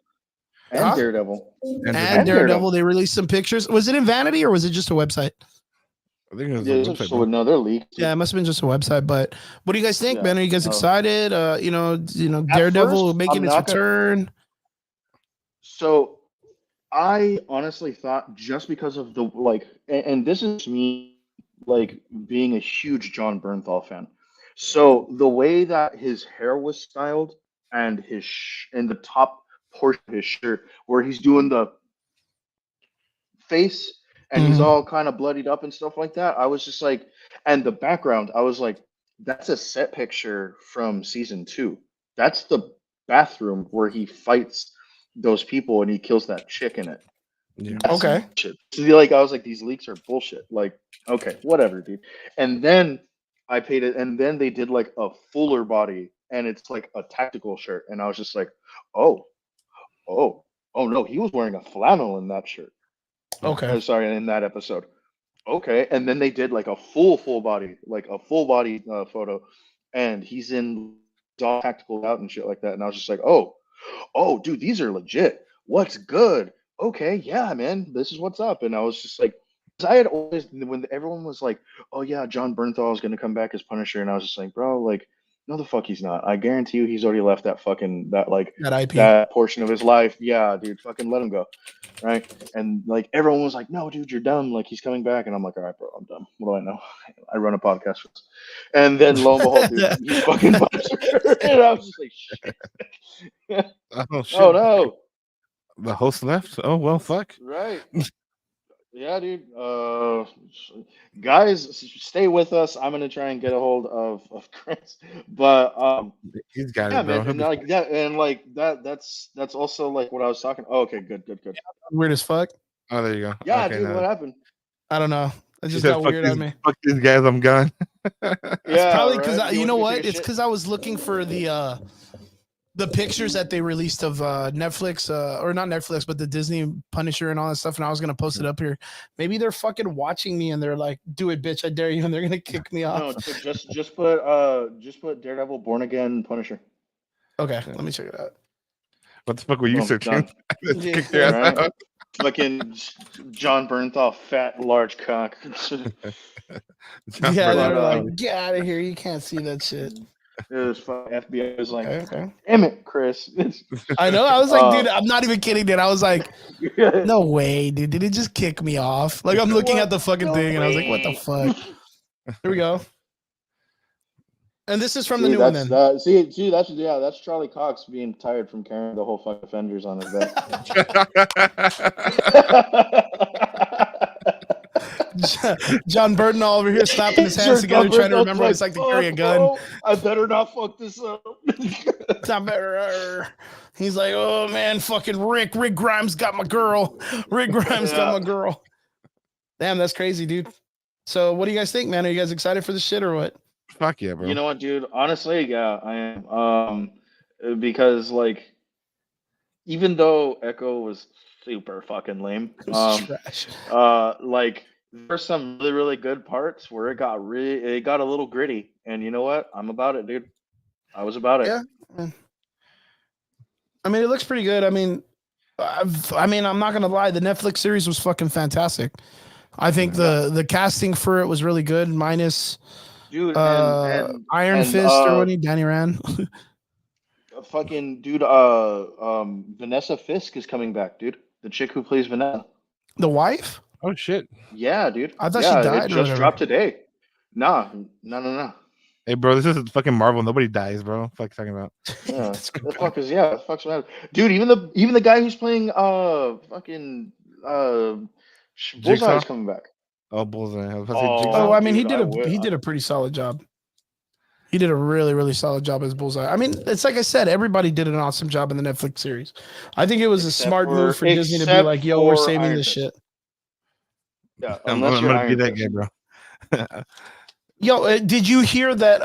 and Huh? Daredevil. and And Daredevil. Daredevil. They released some pictures. Was it in Vanity or was it just a website? I think it was Yeah, a website. so bro. no, they're leaked. Yeah, it must have been just a website. But what do you guys think, Yeah, man? Are you guys no. excited? You know, At Daredevil first, making I'm its not gonna. return. So I honestly thought just because of the like, and this is me like being a huge John Bernthal fan. So the way that his hair was styled and and the top portion of his shirt, where he's doing the face and he's Mhm. all kind of bloodied up and stuff like that, I was just like, and the background, I was like, that's a set picture from season 2. That's the bathroom where he fights those people and he kills that chick in it. Yeah. That's Okay. bullshit. So, like I was like, these leaks are bullshit. Like, okay, whatever, dude. And then I paid it, and then they did like a fuller body, and it's like a tactical shirt, and I was just like, oh, oh, oh no, he was wearing a flannel in that shirt. Okay. Or sorry, in that episode. Okay, and then they did like a full body, like a full body photo, and he's in all tactical out and shit like that, and I was just like, oh, dude, these are legit. What's good? Okay, yeah, man, this is what's up. And I was just like, 'cause I had always, when everyone was like, oh yeah, John Bernthal is gonna come back as Punisher, and I was just like, bro, like, No, the fuck he's not. I guarantee you, he's already left that That IP. that portion of his life. Yeah, dude, fucking let him go, right? And like everyone was like, "No, dude, you're dumb. Like he's coming back." And I'm like, "All right, bro, I'm dumb. What do I know? I run a podcast." And then lo and behold, dude, he's fucking Punisher. And I was just like, "Shit." Oh shit! Oh no, The host left. Oh well, fuck. right? Yeah, dude. Guys, stay with us. I'm gonna try and get a hold of Chris, but He's got yeah, it, bro. man, He'll and be like that, and like that's also like what I was talking. Oh, okay, good. Weird as fuck. Oh, there you go. Yeah, Okay, dude, now. what happened? I don't know. It She just said, got weird on me. Fuck these guys, I'm gone. It's Yeah, probably because right. you You know went to what? take a It's shit? because I was looking for the pictures that they released of Netflix, or not Netflix, but the Disney Punisher and all that stuff, and I was gonna post it up here. Maybe they're fucking watching me and they're like, "Do it, bitch! I dare you!" And they're gonna kick me No, off. just put Daredevil Born Again Punisher. Okay, let me check it out. What the fuck were you Boom, searching? done. Let's kick their ass Right? out. Fucking John Bernthal, fat large cock. John Yeah, they Bernthal. were like, "Get out of here! You can't see that shit." It was fucking FBI was like, Okay. "Damn it, Chris." I know. I was like, dude, I'm not even kidding, dude. I was like, no no way, dude. Did it just kick me off? Like, I'm looking at the fucking thing and I was like, what the fuck? Here we go. And this is from the new one then. That's Charlie Cox being tired from carrying the whole fucking Avengers on his back. John Burton all over here slapping his hands together, trying to remember what it's like to carry a gun. Bro, I better not fuck this up. He's like, oh man, fucking Rick Grimes got my girl. Rick Grimes got my girl. Damn, that's crazy, dude. So what do you guys think, man? Are you guys excited for this shit or what? Fuck yeah, bro. You know what, dude? Honestly, yeah, I am. Because like, even though Echo was super fucking lame, Trash. like there's some really really good parts where it got a little gritty, and you know what? I'm about it, dude. I was about it. Yeah. I mean, it looks pretty good. I mean, I'm not gonna lie. The Netflix series was fucking fantastic. I think the casting for it was really good, minus dude, Iron Fist or what? Danny Rand. Fucking dude. Vanessa Fisk is coming back, dude. The chick who plays Vanessa. The wife? Oh shit. Yeah, dude. I thought she died. It just dropped today. No. Hey, bro, this is fucking Marvel. Nobody dies, bro. What the fuck you talking about? Yeah, the fuck is the fuck's matter, dude? Even the guy who's playing fucking Bullseye's coming back. Oh, Bullseye. I was about to Oh, say Jigsaw. I mean, dude, he did a pretty solid job. He did a really, really solid job as Bullseye. I mean, it's like I said, everybody did an awesome job in the Netflix series. I think it was a smart move for Disney to be like, yo, we're saving this shit. Yeah, I'm unless you're gonna be Iron that Fist. guy, bro. Yo, did you hear that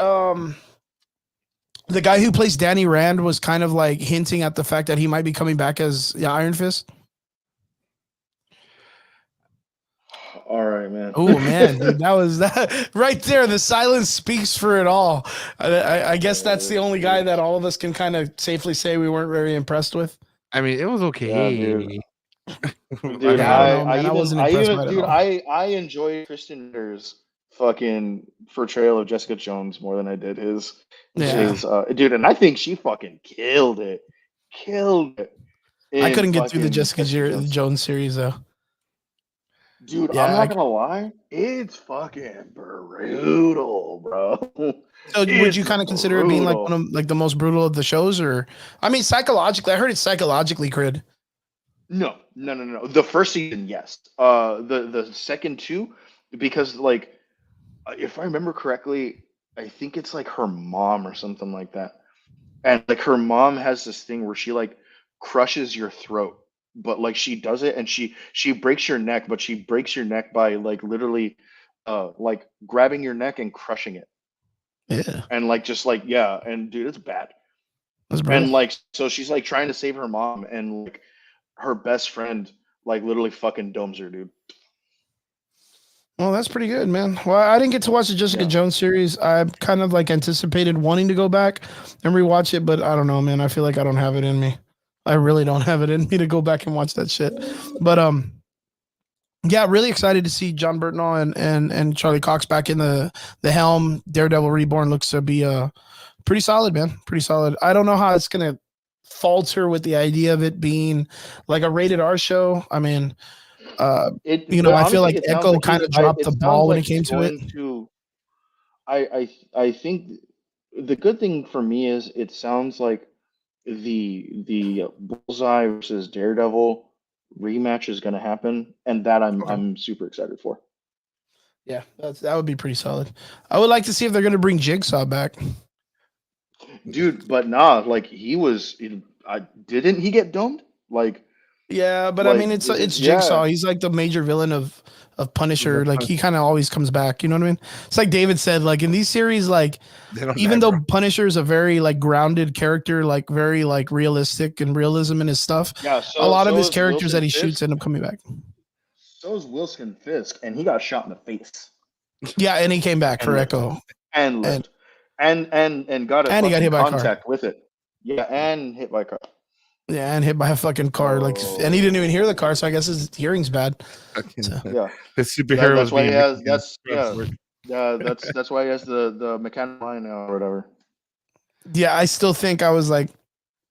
the guy who plays Danny Rand was kind of like hinting at the fact that he might be coming back as Iron Fist? All right, man. Oh man, dude, that was that right there. The silence speaks for it all. I guess that's the only guy that all of us can kind of safely say we weren't very impressed with. I mean, it was okay. Yeah, dude. Dude, I don't know, man. I wasn't impressed by it at all. I enjoy Kristen Ritter's fucking portrayal of Jessica Jones more than I did his. Dude, and I think she fucking killed it. I couldn't get through the Jessica Jones series though. Dude, I'm not gonna lie, it's fucking brutal, bro. So would you kind of consider it being like one of like the most brutal of the shows, or I mean, psychologically? I heard it's psychologically crid. No. The first season, yes. The second two, because like, if I remember correctly, I think it's like her mom or something like that, and like her mom has this thing where she like crushes your throat. But like she does it and she breaks your neck, but she breaks your neck by like literally like grabbing your neck and crushing it. Yeah. And like just like and dude, it's bad. That's brutal. And like so she's like trying to save her mom and like her best friend like literally fucking domes her, dude. Well, that's pretty good, man. Well, I didn't get to watch the Jessica Jones series. I kind of like anticipated wanting to go back and rewatch it, but I don't know, man. I feel like I don't have it in me. I really don't have it in me to go back and watch that shit. But yeah, really excited to see John Bernthal and Charlie Cox back in the helm. Daredevil Reborn looks to be Pretty solid, man. Pretty solid. I don't know how it's gonna falter with the idea of it being like a rated R show. I mean, But I feel honestly, like it sounds Echo like kind of dropped it the sounds ball when like it he's came to it. going to. I think the good thing for me is it sounds like the Bullseye versus Daredevil rematch is going to happen, and that Okay. I'm super excited for. Yeah, that would be pretty solid. I would like to see if they're gonna bring Jigsaw back. Dude, but nah, like didn't he get domed? Yeah, but I mean, it's Jigsaw. Yeah, He's like the major villain of He's a Punisher. Like pun- he kind of always comes back. You know what I mean? It's like David said. Like in these series, like they don't even die, though bro. Punisher is a very like grounded character, like very like realistic and realism in his stuff, yeah. a lot of So his is characters that Wilson he Fisk. shoots end up coming back. So is Wilson Fisk, and he got shot in the face Yeah, and he came back and for lived Echo, and and lived and got a he got fucking hit by a car. contact with it. Yeah, and hit by a car. Yeah, and hit by a fucking car. Like, and he didn't even hear the car, so I guess his hearing's bad. So. Yeah, His superhero that's was why he being has. Mickey Mouse. That's why he has the mechanic line now or whatever. Yeah, I still think I was like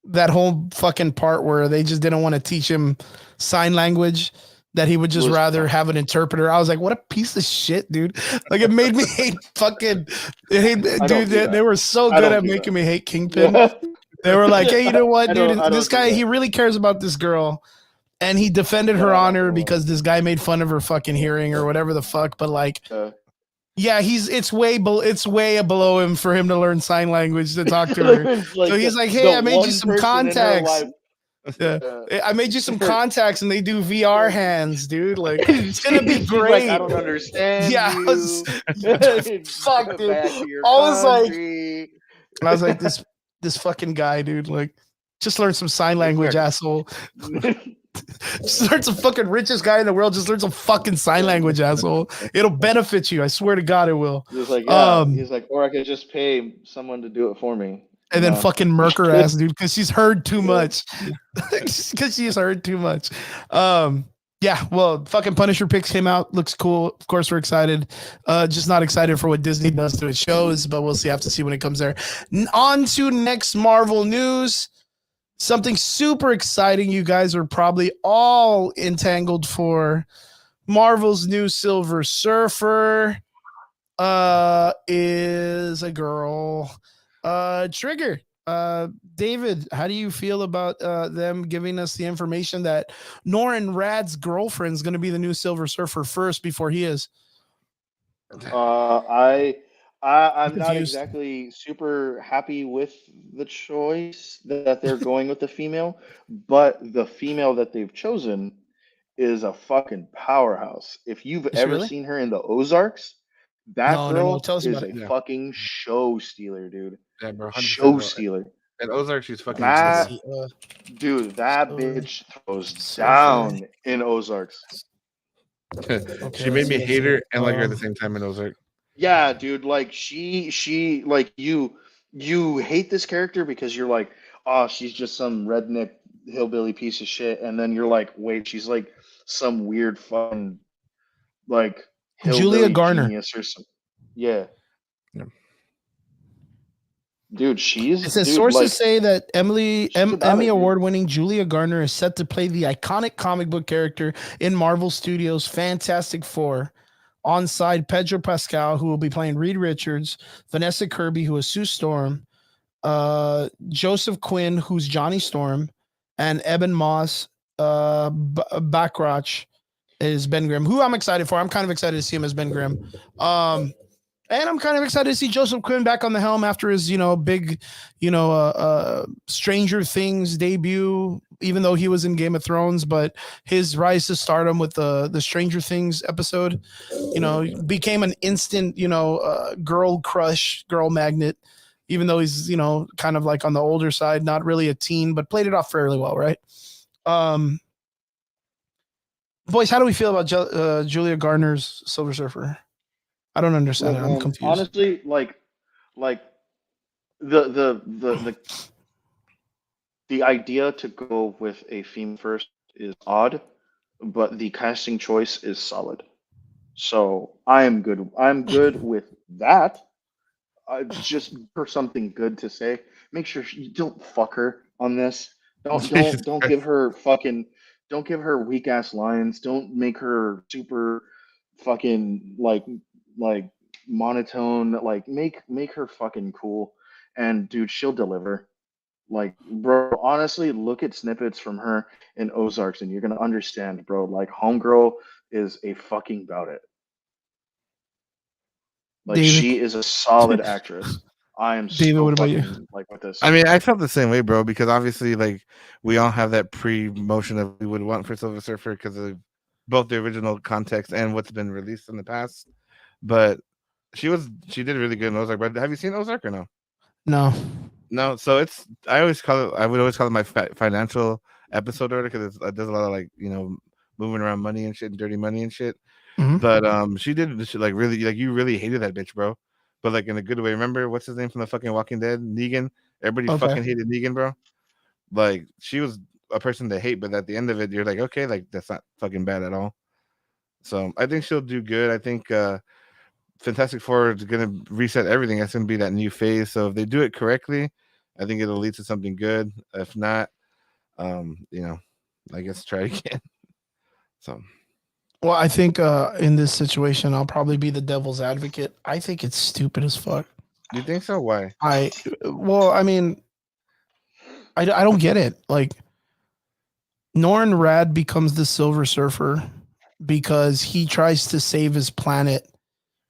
that whole fucking part where they just didn't want to teach him sign language, that he would just rather have an interpreter. I was like, what a piece of shit, dude. Like it made me hate fucking dude. They were so good at making me hate Kingpin. Yeah. They were like, hey, you know what, I dude? don't This do guy, that. he really cares about this girl. And he defended her honor because this guy made fun of her fucking hearing or whatever the fuck. But like, yeah, it's way below him for him to learn sign language to talk to her. So he's like, hey, I made you some contacts. Yeah. I made you some contacts and they do VR hands, dude. Like it's gonna be great. Like, I don't understand. Yeah, fuck, dude. I was like, this fucking guy, dude. Like, just learn some sign language, asshole. Just learn some fucking richest guy in the world. Just learn some fucking sign language, asshole. It'll benefit you. I swear to God, it will. He's like, he's like, or I could just pay someone to do it for me. And then fucking murk her ass, dude, because she's heard too much. Because she's heard too much. Yeah, well, fucking Punisher picks came out. Looks cool. Of course, we're excited. Just not excited for what Disney does to its shows, but we'll see. Have to see when it comes there. On to next Marvel news. Something super exciting. You guys are probably all entangled for. Marvel's new Silver Surfer is a girl. Trigger. David, how do you feel about them giving us the information that Norrin Rad's girlfriend is going to be the new Silver Surfer first before he is? I'm not exactly super happy with the choice that they're going with the female, but the female that they've chosen is a fucking powerhouse. If you've ever seen her in the Ozarks, that girl is a fucking show stealer, dude. Yeah, bro, show stealer. And Ozark, she's fucking dude. That bitch throws down in Ozarks. She made me hate her and like her at the same time in Ozark. Yeah, dude. Like she like you hate this character because you're like, oh, she's just some redneck hillbilly piece of shit, and then you're like, wait, she's like some weird fun like Julia Garner genius or something. Yeah. Dude, it says sources say that Emmy award-winning Julia Garner is set to play the iconic comic book character in Marvel Studios' Fantastic Four, alongside Pedro Pascal, who will be playing Reed Richards, Vanessa Kirby, who is Sue Storm, Joseph Quinn, who's Johnny Storm, and Eben Moss, Backrach is Ben Grimm, who I'm excited for. I'm kind of excited to see him as Ben Grimm. And I'm kind of excited to see Joseph Quinn back on the helm after his, big, Stranger Things debut, even though he was in Game of Thrones, but his rise to stardom with the Stranger Things episode, became an instant, girl crush, girl magnet, even though he's, kind of like on the older side, not really a teen, but played it off fairly well, right? Boys, how do we feel about Julia Garner's Silver Surfer? I don't understand it. I'm confused. Honestly, like the idea to go with a female first is odd, but the casting choice is solid. So I am good. I'm good with that. just for something good to say, make sure you don't fuck her on this. Don't Jesus don't don't Christ. give her fucking don't give her weak ass lines. Don't make her super fucking like monotone. Like make her fucking cool. And dude, she'll deliver. Like, bro, honestly, look at snippets from her in Ozarks, and you're gonna understand, bro. Like, Homegirl is a fucking bout it. Like, David. she is a solid actress. I am David, so what about you? fucking like with this. I mean, I felt the same way, bro, because obviously, like, we all have that pre-motion that we would want for Silver Surfer because of both the original context and what's been released in the past. But she did really good in Ozark. But have you seen Ozark or no? No. No. So I would always call it my financial episode order because it does a lot of like moving around money and shit and dirty money and shit. Mhm. But she did this shit like really like you really hated that bitch, bro. But like in a good way. Remember what's his name from the fucking Walking Dead? Negan. Everybody Okay. fucking hated Negan, bro. Like she was a person to hate, but at the end of it, you're like, okay, like that's not fucking bad at all. So I think she'll do good. I think Fantastic Four is gonna reset everything. That's gonna be that new phase. So if they do it correctly, I think it'll lead to something good. If not, I guess try again. So Well, I think in this situation, I'll probably be the devil's advocate. I think it's stupid as fuck. you think so? Why? I mean, I don't get it. Like, Norrin Rad becomes the Silver Surfer because he tries to save his planet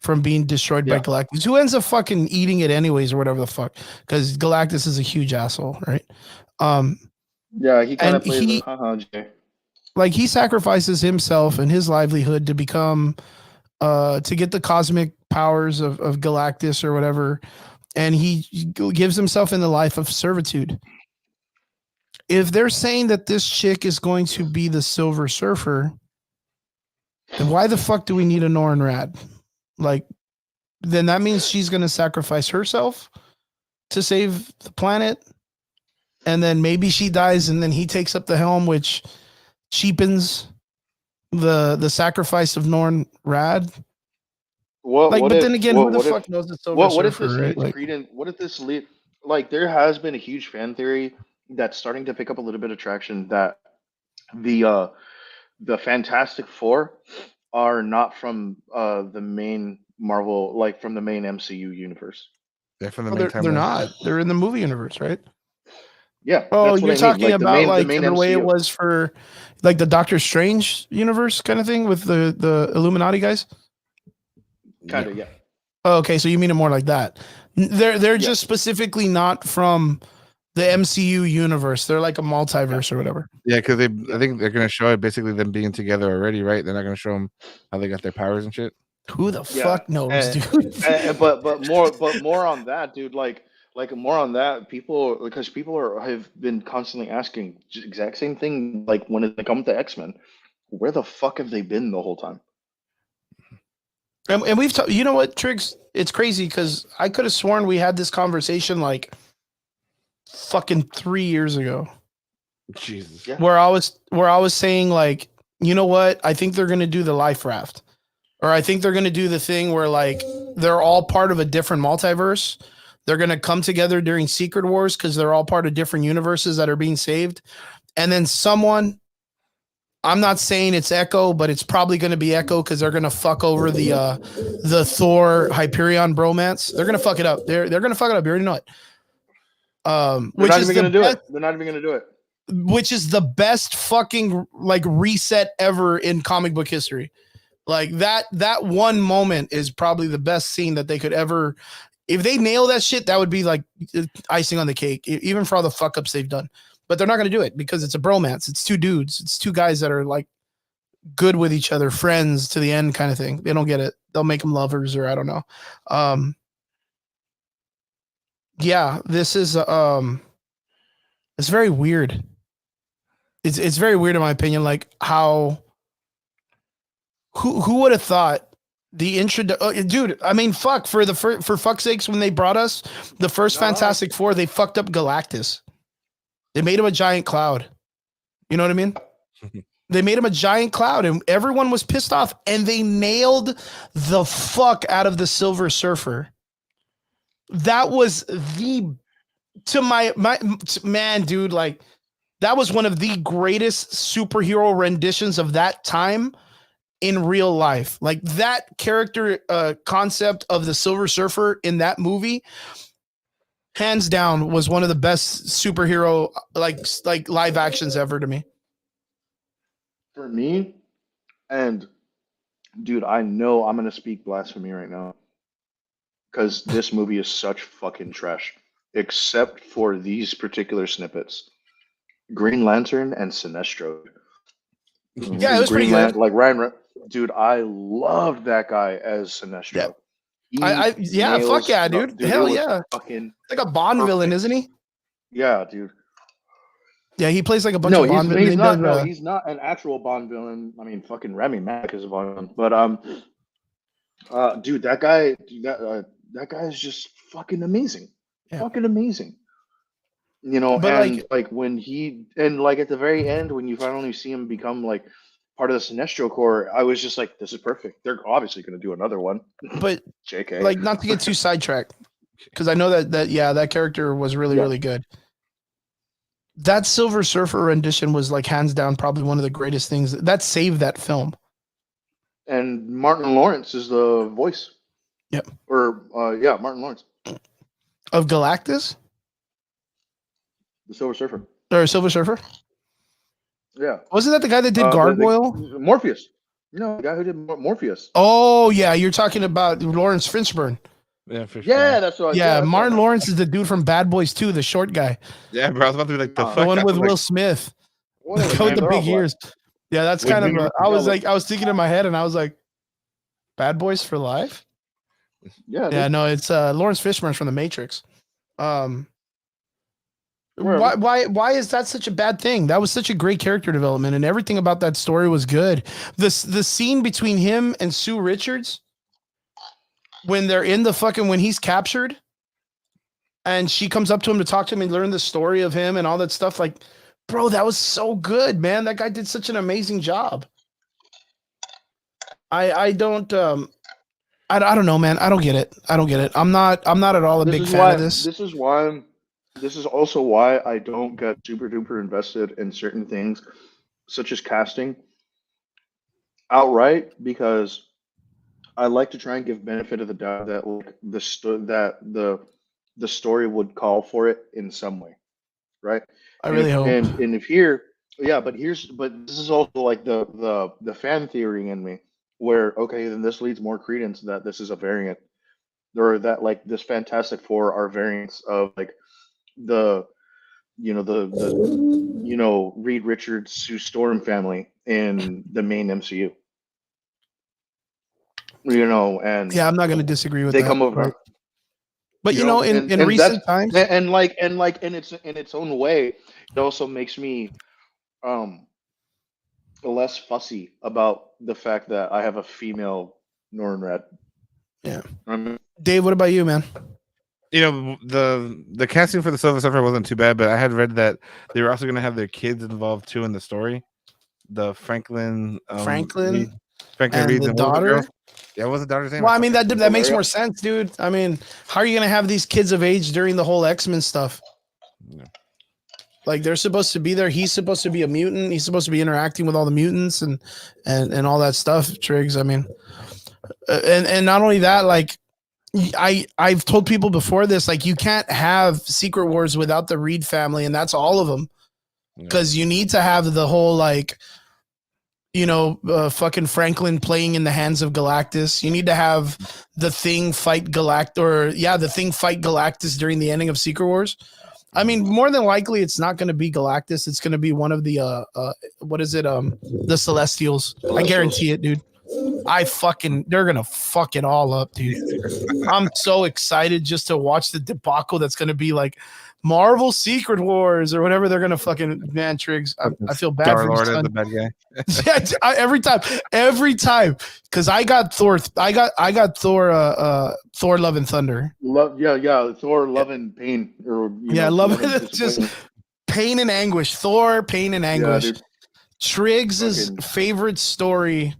from being destroyed by Yeah. Galactus, who ends up fucking eating it anyways or whatever the fuck, because Galactus is a huge asshole, right? Yeah, he kind And of plays a haha Jay. like he sacrifices himself and his livelihood to become to get the cosmic powers of Galactus or whatever, and he gives himself in the life of servitude. If they're saying that this chick is going to be the Silver Surfer, then why the fuck do we need a Norrin Rad? Like, then that means she's going to sacrifice herself to save the planet, and then maybe she dies, and then he takes up the helm, which cheapens the sacrifice of Norrin Rad. But then again, who the fuck knows the Silver what if Surfer, this right? leads Like, credence? What if this lead like there has been a huge fan theory that's starting to pick up a little bit of traction that the Fantastic Four are not from the main Marvel, like from the main MCU universe. They're from the oh, main they're timeline. not. They're in the movie universe, right? Yeah, Oh, that's what you're I mean. talking Like about the like main the way it MCU. was for like the Doctor Strange universe kind of thing with the Illuminati guys. Kind of, yeah. Oh, okay, so you mean it more like that. They're Yeah. just specifically not from the MCU universe. They're like a multiverse or whatever. Yeah, because I think they're gonna show it basically them being together already, right? They're not gonna show them how they got their powers and shit. Who the Yeah, fuck knows, dude? but more on that, dude. Like more on that. People because people have been constantly asking exact same thing. Like when it comes to X-Men, where the fuck have they been the whole time? And we've you know what, Triggs? It's crazy because I could have sworn we had this conversation like fucking 3 years ago. Jesus. Yeah. Where I was saying like, you know what? I think they're gonna do the life raft. Or I think they're gonna do the thing where like they're all part of a different multiverse. They're gonna come together during Secret Wars because they're all part of different universes that are being saved. And then someone, I'm not saying it's Echo, but it's probably gonna be Echo because they're gonna fuck over the Thor Hyperion bromance. They're gonna fuck it up. They're gonna fuck it up. You already know it. They're Which not is even the gonna do best, it. They're not even gonna do it. which is the best fucking like reset ever in comic book history. Like that one moment is probably the best scene that they could ever. If they nail that shit, that would be like icing on the cake, even for all the fuck ups they've done. But they're not going to do it because it's a bromance. It's two dudes. It's two guys that are like good with each other, friends to the end kind of thing. They don't get it. They'll make them lovers or I don't know. Yeah, this is it's very weird. It's very weird in my opinion, like how who would have thought the intro dude, I mean fuck for fuck's sakes, when they brought us the first Fantastic Four, they fucked up Galactus. They made him a giant cloud. You know what I mean? They made him a giant cloud and everyone was pissed off, and they nailed the fuck out of the Silver Surfer. That was man, dude, like that was one of the greatest superhero renditions of that time in real life. Like that character concept of the Silver Surfer in that movie, hands down, was one of the best superhero like live actions ever to me. For me, and dude, I know I'm gonna speak blasphemy right now because this movie is such fucking trash, except for these particular snippets: Green Lantern and Sinestro. Yeah, it was pretty good. Like dude, I loved that guy as Yeah. Sinestro. He Yeah, fuck yeah, dude. dude. It Hell was yeah. fucking Like a Bond villain, perfect. isn't he? Yeah, dude. Yeah, he plays like a bunch No, of Bond villains. he's not. No, he's not an actual Bond villain. I mean, fucking Remy Malek is a Bond villain. But dude, that guy is just fucking amazing. Yeah. Fucking amazing. You know, But and like when he and like at the very end when you finally see him become like part of the Sinestro Corps, I was just like, this is perfect. They're obviously going to do another one. but JK. like, not to get too sidetracked, because I know that character was really good. That Silver Surfer rendition was like hands down probably one of the greatest things that saved that film. And Martin Lawrence is the voice. Yep. Or Martin Lawrence Of Galactus the Silver Surfer. or Silver Surfer. Yeah. Wasn't that the guy that did Gargoyle? Morpheus. No, the guy who did Morpheus. Oh yeah, you're talking about Lawrence Fishburne. Yeah, for sure. Yeah, that's what. Yeah, Martin Lawrence is the dude from Bad Boys 2, the short guy. Yeah, bro. I was about to be like the The one with Will Smith. The guy with the big ears. Yeah, that's kind of. I was thinking in my head, and I was like, Bad Boys for Life. Yeah. Yeah, no, it's Lawrence Fishburne from The Matrix. Why is that such a bad thing? That was such a great character development, and everything about that story was good. The scene between him and Sue Richards when they're in the when he's captured and she comes up to him to talk to him and learn the story of him and all that stuff, like, bro, that was so good, man. That guy did such an amazing job. I don't know, man. I don't get it. I'm not at all a big fan of this. This is also why I don't get super duper invested in certain things, such as casting, outright, because I like to try and give benefit of the doubt that like the story would call for it in some way, right? I really hope. And if here, yeah, but this is also like the fan theory in me, where okay, then this leads more credence that this is a variant, or that like this Fantastic Four are variants of like the Reed Richards, Sue Storm family in the main MCU. And yeah, I'm not going to disagree with they that. come over, right? But in recent times, and in its own way, it also makes me less fussy about the fact that I have a female Norrin Red. Yeah. Dave, what about you, man? You know, the casting for the Silver Surfer wasn't too bad, but I had read that they were also going to have their kids involved too in the story. The Franklin and Reed, the daughter. Yeah, what was the daughter's name? Well, I mean that makes more sense, dude. I mean, how are you going to have these kids of age during the whole X-Men stuff? Yeah. Like they're supposed to be there. He's supposed to be a mutant. He's supposed to be interacting with all the mutants and all that stuff. Triggs. I mean, and not only that, like I've told people before this, like you can't have Secret Wars without the Reed family, and that's all of them, because you need to have the whole like, fucking Franklin playing in the hands of Galactus. You need to have the Thing fight Galactus during the ending of Secret Wars. I mean, more than likely, it's not going to be Galactus. It's going to be one of the what is it? The Celestials. I guarantee it, dude. They're going to fuck it all up, dude. I'm so excited just to watch the debacle that's going to be like Marvel Secret Wars or whatever they're going to fucking, man, Triggs. I feel bad for Star-Lord is the bad guy. Yeah, every time. Because I got Thor. I got Thor Love and Thunder. Thor Love and Pain. Love and just pain and anguish. Thor, pain and anguish. Yeah, Triggs's favorite story.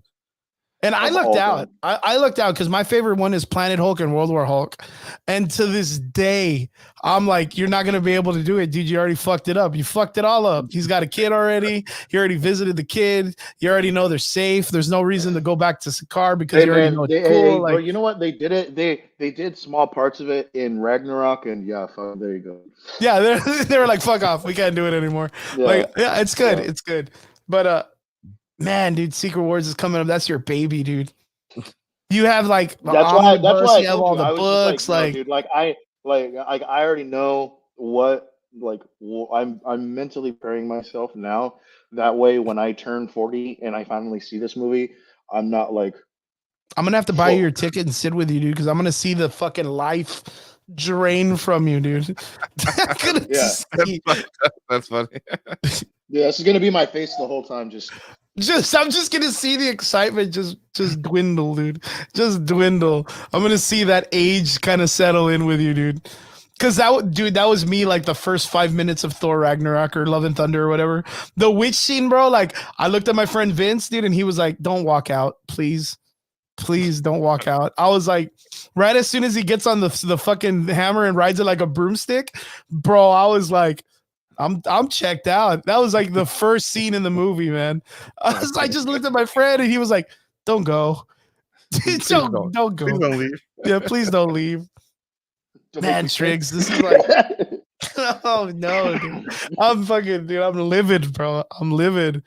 And I of lucked all out. time. I lucked out because my favorite one is Planet Hulk and World War Hulk. And to this day, I'm like, you're not going to be able to do it, dude. You already fucked it up. You fucked it all up. He's got a kid already. You already visited the kid. You already know they're safe. There's no reason to go back to Sakaar because Hey you already man, know it's cool. but Like, you know what? They did it. They did small parts of it in Ragnarok, and yeah, fuck, there you go. yeah, they were like, fuck off. We can't do it anymore. Yeah, Like, yeah, it's good. yeah. It's good. But, man, dude, Secret Wars is coming up. That's your baby, dude. You have like the That's omnibus. why I You have told all you. the I was just like, books. no, Like, dude. I already know what I'm mentally preparing myself now. That way, when I turn 40 and I finally see this movie, I'm not like, I'm gonna have to buy you your fuck. ticket and sit with you, dude, because I'm gonna see the fucking life drain from you, dude. I'm gonna Yeah, see. That's funny. yeah. This is gonna be my face the whole time. I'm just gonna see the excitement just dwindle, dude. Just dwindle. I'm gonna see that age kind of settle in with you, dude. Cause that was me like the first 5 minutes of Thor Ragnarok or Love and Thunder or whatever. The witch scene, bro. Like I looked at my friend Vince, dude, and he was like, "Don't walk out, please." Please don't walk out. I was like, right as soon as he gets on the fucking hammer and rides it like a broomstick, bro. I was like, I'm checked out. That was like the first scene in the movie, man. I just looked at my friend and he was like, "Don't go, Please don't Please go. don't leave. Yeah, please don't leave." Don't make Man, me sick. Triggs, this is like, oh no, dude. I'm livid, bro. I'm livid.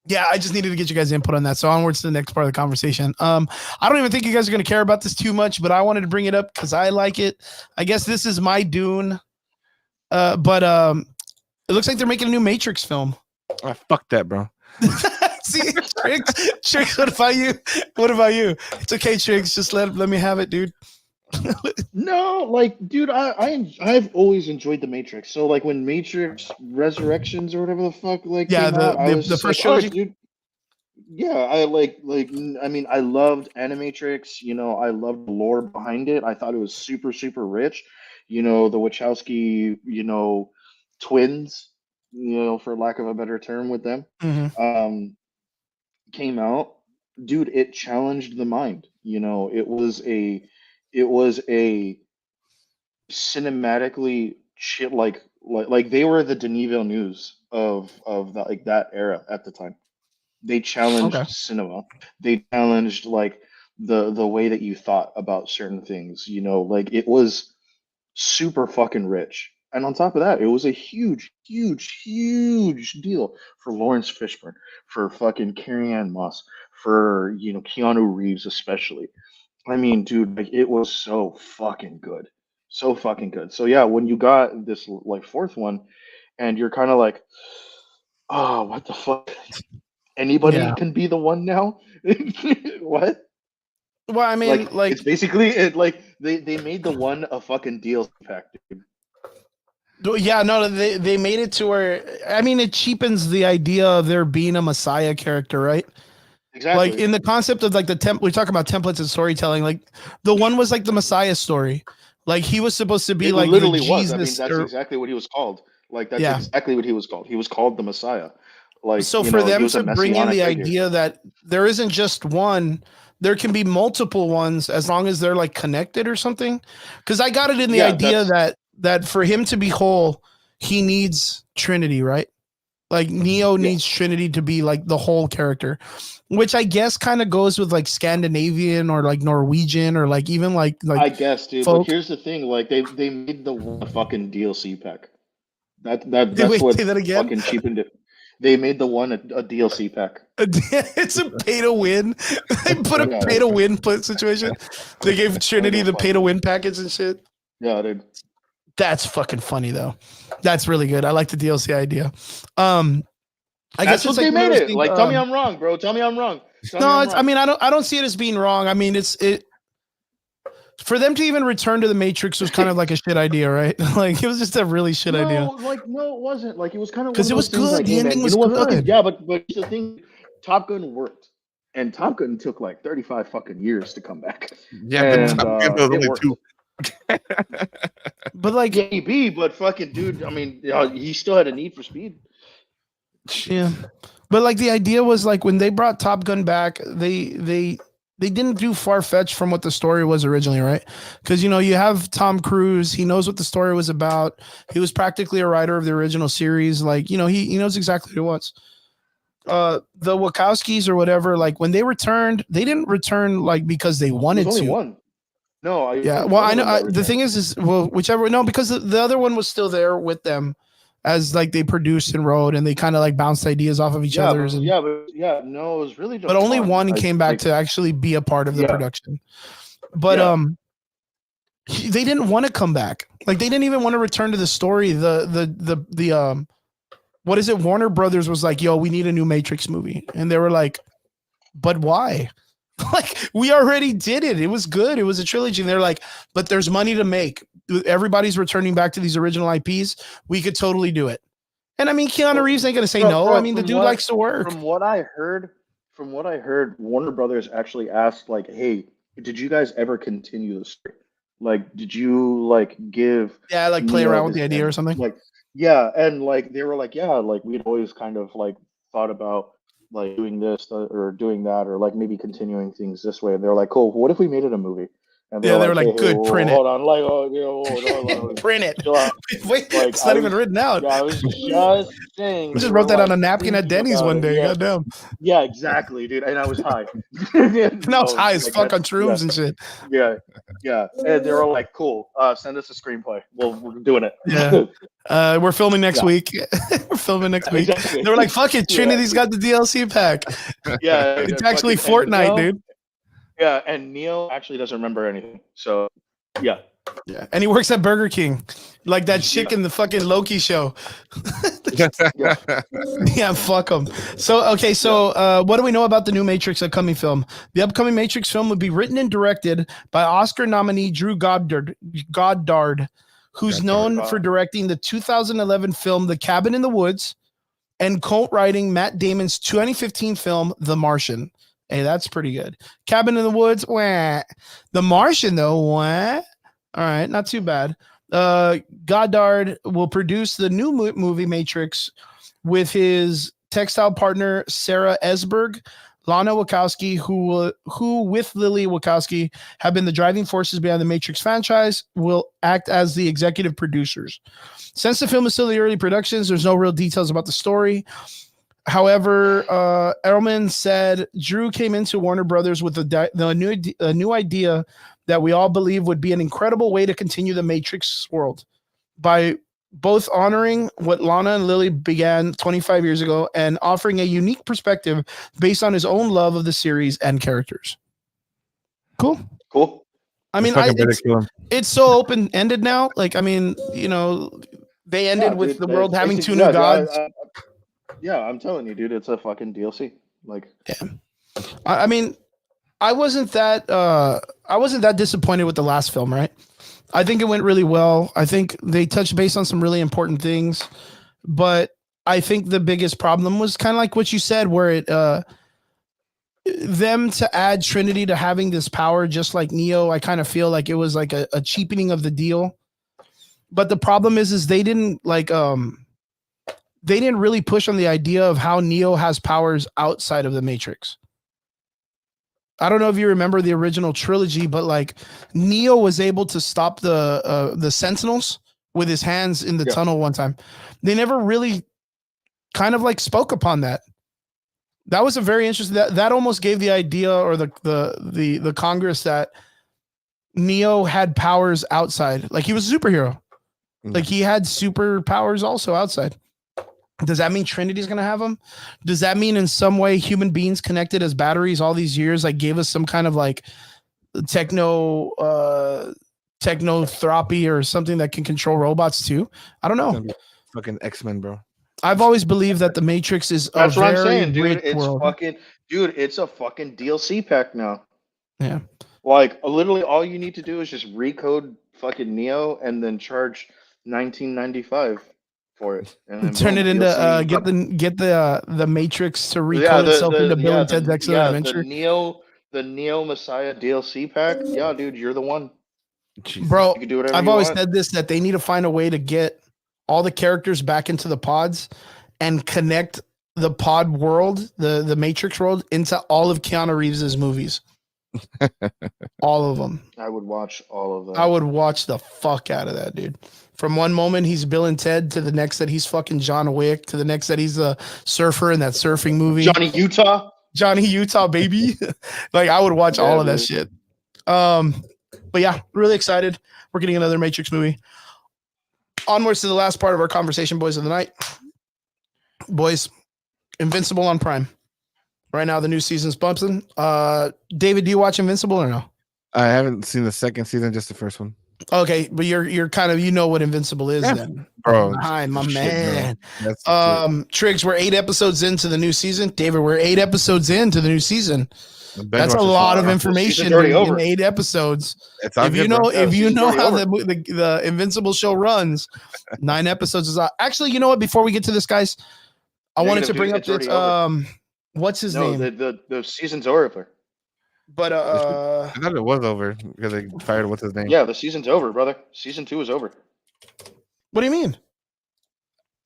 Yeah, I just needed to get you guys' input on that. So onwards to the next part of the conversation. I don't even think you guys are going to care about this too much, but I wanted to bring it up because I like it. I guess this is my Dune. But it looks like they're making a new Matrix film. Oh, fuck that, bro. See, Triggs, what about you? What about you? It's okay, Triggs. Just let me have it, dude. No, like, dude, I've always enjoyed the Matrix. So like when Matrix Resurrections or whatever the fuck like Yeah, came out, I was the just like, first oh, trilogy. dude, yeah, I I mean, I loved Animatrix. I loved the lore behind it. I thought it was super super rich. The Wachowski, twins, for lack of a better term, with them. Mm-hmm. Came out, dude, it challenged the mind. It was a cinematically shit, like they were the Denis Villeneuve of that, like, that era at the time. They Okay. challenged cinema. They challenged, like, the way that you thought about certain things. Like, it was super fucking rich. And on top of that, it was a huge, huge, huge deal for Lawrence Fishburne, for fucking Carrie-Anne Moss, for Keanu Reeves especially. I mean, dude, like, it was so fucking good, so fucking good. So yeah, when you got this like fourth one, and you're kind of like, oh, what the fuck? Anybody Yeah. can be the one now? What? Well, I mean, Like, like, it's basically it. Like, they made the one a fucking DLC pack, dude. yeah, no, they made it to where, I mean, it cheapens the idea of there being a Messiah character, right? Like Exactly. in the concept of like we talk about templates and storytelling. Like the one was like the Messiah story. Like he was supposed to be It like the literally was. I mean, Jesus, that's or exactly what he was called. Like, that's yeah. exactly what he was called. He was called the Messiah. Like, So for he them was a to bring in messianic the figure. idea that there isn't just one, there can be multiple ones as long as they're like connected or something. Because I got it in the Yeah, idea that's that for him to be whole, he needs Trinity, right? Like Neo yeah. needs Trinity to be like the whole character, which I guess kind of goes with like Scandinavian or like Norwegian or like even like I guess, dude. But folk. here's the thing: like, they made the one fucking DLC pack. That's Wait, what say that again. fucking cheapened it. They made the one a DLC pack. It's a pay to win. They put a Yeah, pay to win situation. They gave Trinity go the fuck pay to it. win package and shit. Yeah, dude. That's fucking funny though. That's really good. I like the DLC idea. I That's guess it's what like they one of made those it. things. Like, tell me I'm wrong, bro. Tell me I'm wrong. Tell me No, I'm it's. I wrong. mean, I don't see it as being wrong. I mean, it for them to even return to the Matrix was kind of like a shit idea, right? Like it was just a really shit idea No, it wasn't. Like, it was kind of one because of it was those things. good. Like, The hey, ending man, you was know what? Fucking good. yeah, but here's the thing: Top Gun worked, and Top Gun took like 35 fucking years to come back, Yeah, but and Top Gun was it only worked. 2. But like, Yeah, maybe, but fucking dude, I mean, he still had a need for speed. yeah. But like the idea was like when they brought Top Gun back, they didn't do far-fetched from what the story was originally, right? Because you have Tom Cruise, he knows what the story was about. He was practically a writer of the original series. Like, he knows exactly what he wants. The Wachowskis or whatever, like when they returned, they didn't return like because they It was wanted only to. one. No, I Yeah, only well, one I of know. them that The returned. thing is well, whichever. No, because the other one was still there with them, as like they produced and wrote, and they kind of like bounced ideas off of each Yeah, other's. but And no, it was really but just only one. one I came back like, to actually be a part of the yeah, production. But yeah. they didn't want to come back. Like they didn't even want to return to the story. The what is it? Warner Brothers was like, "Yo, we need a new Matrix movie," and they were like, "But why?" Like we already did it. It was good. It was a trilogy. And they're like, "But there's money to make. Everybody's returning back to these original IPs. We could totally do it." And I mean, Keanu Well, Reeves ain't gonna say from, no. I from, mean, the from dude what likes to work. from what I heard, Warner Brothers actually asked, like, "Hey, did you guys ever continue the story? Like, did you like give Yeah, like play Neo around with his the idea or and something. like, yeah?" And like they were like, "Yeah, like we'd always kind of like thought about like doing this or doing that or like maybe continuing things this way." And they're like, "Cool. What if we made it a movie?" And they're Yeah, they were like, "Hey, like, hey, "Good, print it, hold on, like, oh, hold on, print it." chill out." Wait, Like it's not even written out. I was just saying I they just were wrote that on like a napkin at thinking Denny's about one it. day. Yeah, Goddamn. yeah, exactly, dude. And I was high. And I was So high as like fuck that's on shrooms and shit. yeah, yeah. And they were like, "Cool, send us a screenplay. We're doing it." Yeah. We're filming next Yeah, week. We're filming next week. exactly. They were like, "Fuck it, Yeah, Trinity's got the DLC pack. yeah. It's And actually fucking and Fortnite, dude." Neo actually doesn't remember anything. So yeah, Yeah, and he works at Burger King, like that chick yeah, in the fucking Loki show. yeah, Yeah, fuck them. So, okay, yeah. so what do we know about the new Matrix upcoming film? The upcoming Matrix film would be written and directed by Oscar nominee Drew Goddard, who's known for directing the 2011 film The Cabin in the Woods and co-writing Matt Damon's 2015 film The Martian. Hey, that's pretty good. Cabin in the Woods, wah. The Martian, though, wah. All right, not too bad. Goddard will produce the new movie Matrix with his textile partner Sarah Esberg, Lana Wachowski, who with Lily Wachowski have been the driving forces behind the Matrix franchise, will act as the executive producers. Since the film is still in the early productions, there's no real details about the story. However, Ehrman said Drew came into Warner Brothers with a new idea that we all believe would be an incredible way to continue the Matrix world by both honoring what Lana and Lily began 25 years ago and offering a unique perspective based on his own love of the series and characters. Cool. Cool. I mean, it's so open ended now. Like, I mean, they ended with the world having two new gods. Yeah, I'm telling you, dude, it's a fucking DLC. Like, yeah. I mean, I wasn't that disappointed with the last film, right? I think it went really well. I think they touched base on some really important things, but I think the biggest problem was kind of like what you said, where it them to add Trinity to having this power just like Neo. I kind of feel like it was like a cheapening of the deal. But the problem is they didn't they didn't really push on the idea of how Neo has powers outside of the Matrix. I don't know if you remember the original trilogy, but like Neo was able to stop the Sentinels with his hands in the tunnel one time. They never really kind of like spoke upon that. That was a very interesting. That almost gave the idea or the Congress that Neo had powers outside. Like he was a superhero. Like he had superpowers also outside. Does that mean Trinity's going to have them? Does that mean in some way human beings connected as batteries all these years like gave us some kind of like technotherapy or something that can control robots too? I don't know. Fucking X-Men, bro. I've always believed that the Matrix is that's what I'm saying, dude. It's a fucking DLC pack now. Yeah. Like literally all you need to do is just recode fucking Neo and then charge $19.95 for it, and then turn it into get the Matrix to recode itself into Bill and Ted's Excellent Adventure. The Neo Messiah DLC pack. Yeah, dude, you're the one. Jesus. Bro, you can do whatever I've always said this, that they need to find a way to get all the characters back into the pods and connect the pod world, the Matrix world, into all of Keanu Reeves's movies. All of them. I would watch all of I that. would watch the fuck out of that, dude. From one moment he's Bill and Ted to the next that he's fucking John Wick to the next that he's a surfer in that surfing movie. Johnny Utah. Johnny Utah, baby. Like I would watch all of that shit. But yeah, really excited. We're getting another Matrix movie. Onwards to the last part of our conversation, boys of the night. Boys, Invincible on Prime. Right now, the new season's bumping. David, do you watch Invincible or no? I haven't seen the second season, just the first one. Okay, but you're kind of what Invincible is then, bro. Hi, my Shit, man. That's Triggs, we're 8 episodes into the new season. David, we're 8 episodes into the new season. That's a lot of information in 8 episodes. If you know how the Invincible show runs, 9 episodes is out. Actually, you know what? Before we get to this, guys, I wanted to bring up this. What's his name? The season's over. But I thought it was over because they fired what's his name. Yeah, the season's over, brother. Season 2 is over. What do you mean?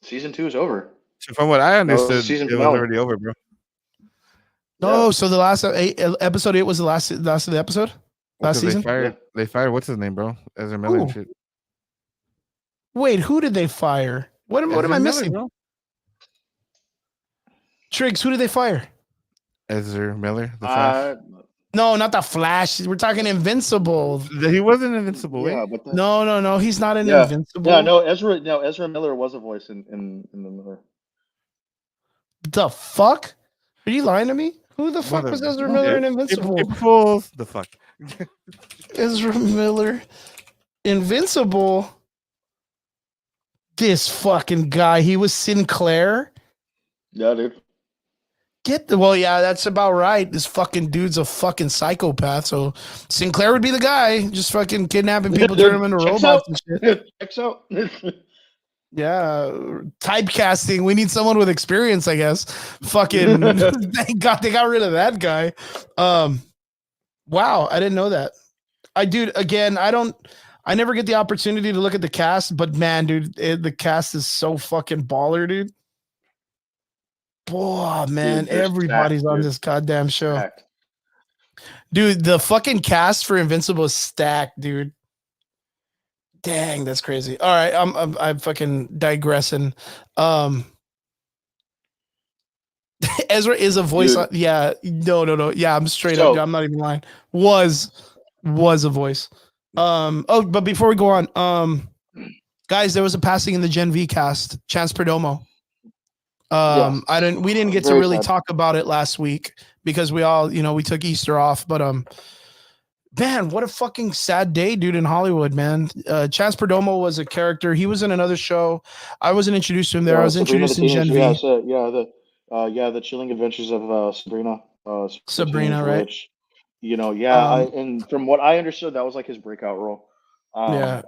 Season 2 is over. So from what I understood, it was already over, bro. No, Yeah. so the last episode 8 was the last of the episode. Last season. They fired what's his name, bro? Ezra Miller and shit. Wait, who did they fire? What am I missing? Bro? Triggs, who did they fire? Ezra Miller, the Flash. No, not the Flash. We're talking Invincible. He wasn't Invincible. Yeah, but no, he's not an Invincible. Yeah, no, Ezra Miller was a voice in the Miller. The fuck? Are you lying to me? Who the fuck was Ezra Miller in Invincible? The fuck. Ezra Miller, Invincible. This fucking guy. He was Sinclair. Yeah, dude. That's about right. This fucking dude's a fucking psychopath. So Sinclair would be the guy, just fucking kidnapping people, turning them into robots and shit. Checks out. Yeah, typecasting. We need someone with experience, I guess. Fucking thank God they got rid of that guy. Wow, I didn't know that. I never get the opportunity to look at the cast, but man, dude, the cast is so fucking baller, dude. Boy, man, everybody's on this goddamn show. Stacked. Dude, the fucking cast for Invincible is stacked, dude. Dang, that's crazy. All right, I'm fucking digressing. Ezra is a voice. Yeah, no. Yeah, I'm straight up. I'm not even lying. Was a voice. But before we go on, guys, there was a passing in the Gen V cast. Chance Perdomo. We didn't get to really talk about it last week because we all, we took Easter off, but man, what a fucking sad day, dude, in Hollywood, man. Chance Perdomo was a character. He was in another show. I wasn't introduced to him there. I was introduced in Gen V. The Chilling Adventures of Sabrina. Sabrina, right? Which, and from what I understood, that was like his breakout role. Fuck,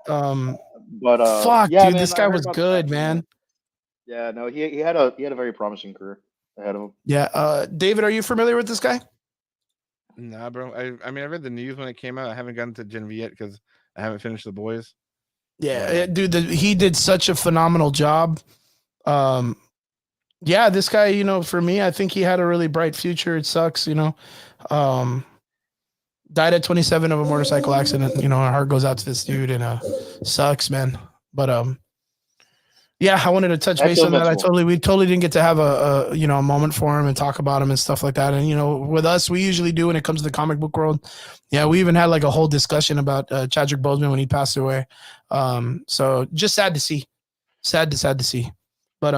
yeah, dude, man, this guy was good, man. Yeah, no, he had a very promising career ahead of him. Yeah, David, are you familiar with this guy? Nah, bro. I mean, I read the news when it came out. I haven't gotten to Gen V yet because I haven't finished The Boys. Yeah, dude, he did such a phenomenal job. Yeah, this guy, for me, I think he had a really bright future. It sucks, died at 27 of a motorcycle accident. Our heart goes out to this dude, and sucks, man. But yeah, I wanted to touch base on that. We totally didn't get to have a moment for him and talk about him and stuff like that. And with us, we usually do when it comes to the comic book world. Yeah, we even had like a whole discussion about Chadwick Boseman when he passed away. So just sad to see, sad to see. But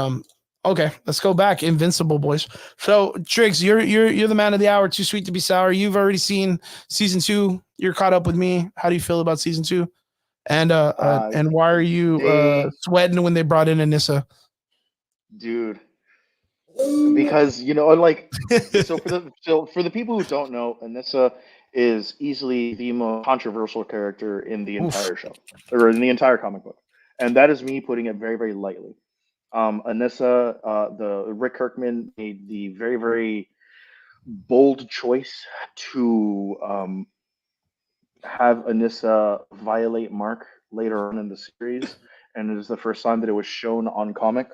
okay, let's go back. Invincible, boys. So Triggs, you're the man of the hour. Too Sweet to Be Sour. You've already seen season 2. You're caught up with me. How do you feel about season 2? And why are you sweating when they brought in Anissa? Dude, because so for the people who don't know, Anissa is easily the most controversial character in the entire show or in the entire comic book, and that is me putting it very, very lightly. Anissa, the Rick Kirkman made the very, very bold choice to have Anissa violate Mark later on in the series, and it was the first time that it was shown on comic.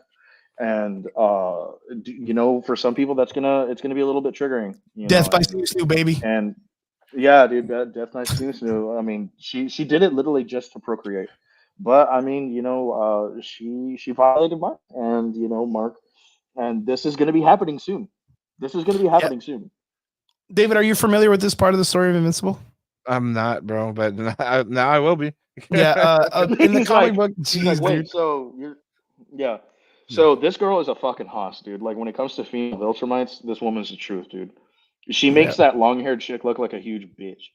And for some people it's gonna be a little bit triggering, Death by Snoo baby. and yeah, dude, Death Knight Snoo. I mean, she did it literally just to procreate, but I mean, she violated Mark, and Mark, and this is gonna be happening soon. This is gonna be Yeah. happening soon. David, are you familiar with this part of the story of Invincible? I'm not, bro, but now I will be. Yeah, in the He's comic like, book, he's like, jeez, wait, dude. so you're, yeah. So this girl is a fucking hoss, dude. Like when it comes to female Viltrumites, this woman's the truth, dude. She Yeah. makes that long-haired chick look like a huge bitch.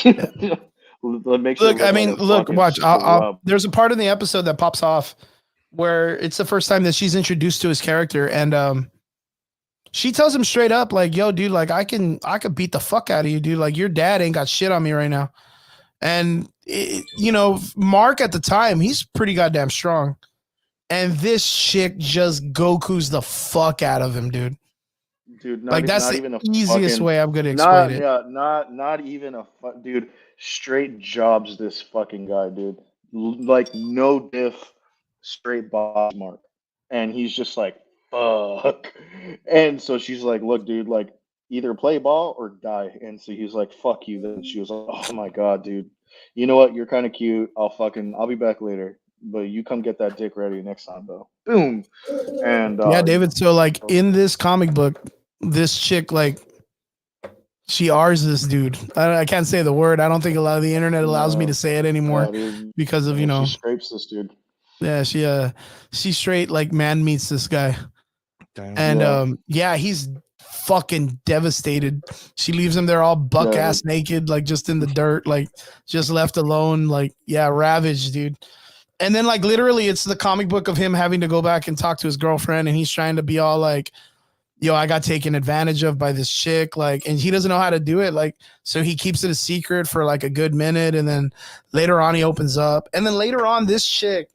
That makes her Look, I look like mean, a look, fucking watch. scrub. There's a part in the episode that pops off where it's the first time that she's introduced to his character, and she tells him straight up, like, "Yo, dude, like I could beat the fuck out of you, dude. Like your dad ain't got shit on me right now." And Mark at the time, he's pretty goddamn strong, and this chick just Goku's the fuck out of him, dude. Dude, Like that's not the even a easiest fucking way I'm gonna explain it. not even a dude. Straight jobs this fucking guy, dude. Like no diff, straight boss Mark, and he's just like fuck. And so she's like, look, dude, like either play ball or die. And so he's like, fuck you. Then she was like, oh my god, dude. You know what? You're kind of cute. I'll be back later. But you come get that dick ready next time, though. Boom. And Yeah, David. So like in this comic book, this chick like she R's this dude. I can't say the word. I don't think a lot of the internet allows me to say it anymore because of she scrapes this dude. Yeah, she straight like man meets this guy. Damn. And he's fucking devastated. She leaves him there all buck ass naked, like just in the dirt, like just left alone, like ravaged, dude. And then like literally it's the comic book of him having to go back and talk to his girlfriend, and he's trying to be all like, yo, I got taken advantage of by this chick, like, and he doesn't know how to do it, like, so he keeps it a secret for like a good minute, and then later on he opens up, and then later on this chick,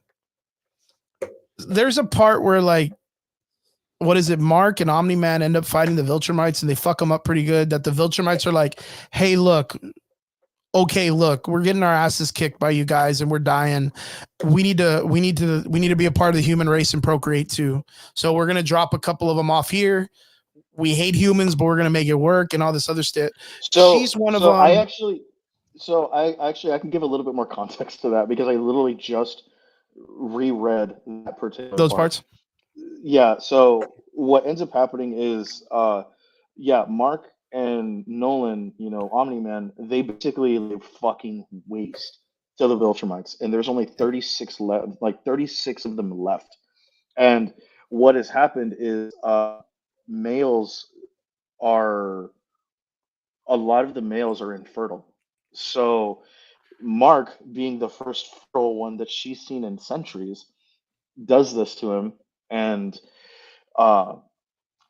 there's a part where like, what is it? Mark and Omni-Man end up fighting the Viltrumites, and they fuck them up pretty good. That the Viltrumites are like, hey, look, we're getting our asses kicked by you guys, and we're dying. We need to be a part of the human race and procreate too. So we're gonna drop a couple of them off here. We hate humans, but we're gonna make it work and all this other shit. So she's one of them. I can give a little bit more context to that because I literally just reread that particular those parts. Yeah. So what ends up happening is, Mark and Nolan, Omni-Man, they basically fucking waste to the Viltrumites, and there's only 36 left, like 36 of them left. And what has happened is, males are a lot of the males are infertile. So Mark, being the first fertile one that she's seen in centuries, does this to him, and uh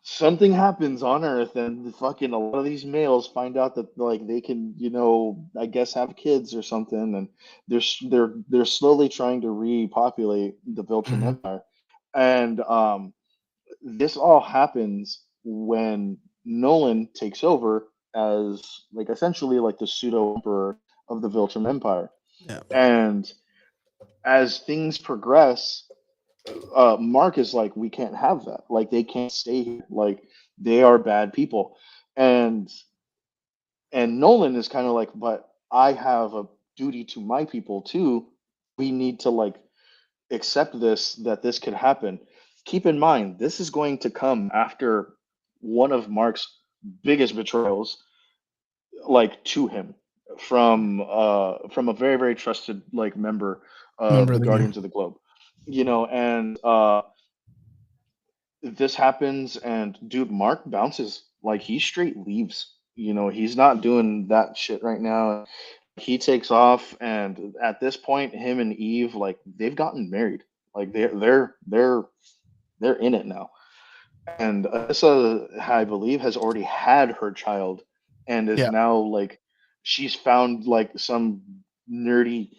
something happens on Earth, and fucking a lot of these males find out that like they can, I guess have kids or something, and they're slowly trying to repopulate the Viltrum Empire, and this all happens when Nolan takes over as like essentially like the pseudo emperor of the Viltrum Empire, and as things progress, Mark is like, we can't have that. Like, they can't stay here. Like, they are bad people. And Nolan is kind of like, but I have a duty to my people too. We need to like accept that this could happen. Keep in mind, this is going to come after one of Mark's biggest betrayals, like to him from a very, very trusted like member of the Guardians of the Globe. And this happens, and dude, Mark bounces. Like, he straight leaves. He's not doing that shit right now. He takes off, and at this point, him and Eve, like, they've gotten married. Like, they're in it now. And Alyssa, I believe, has already had her child, and is now like, she's found like some nerdy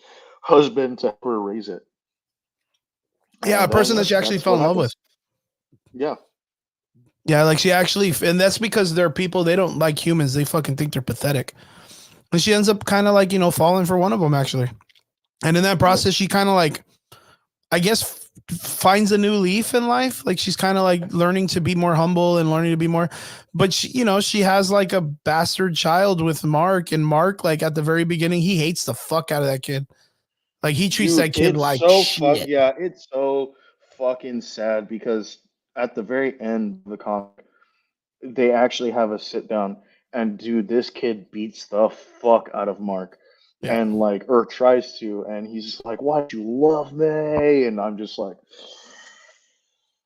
husband to help her raise it. Yeah, a person that she actually fell in love with. Yeah. Yeah, like she actually, and that's because they're people, they don't like humans. They fucking think they're pathetic. And she ends up kind of like, falling for one of them actually. And in that process, she kind of like, I guess, finds a new leaf in life. Like she's kind of like learning to be more humble and learning to be more, but she, she has like a bastard child with Mark, and Mark, like at the very beginning, he hates the fuck out of that kid. Like he treats Dude, that kid it's like so shit. it's so fucking sad because at the very end of the comic, they actually have a sit down and dude, this kid beats the fuck out of Mark Yeah. and like or tries to, and he's just like, "Why'd you love me?" And I'm just like,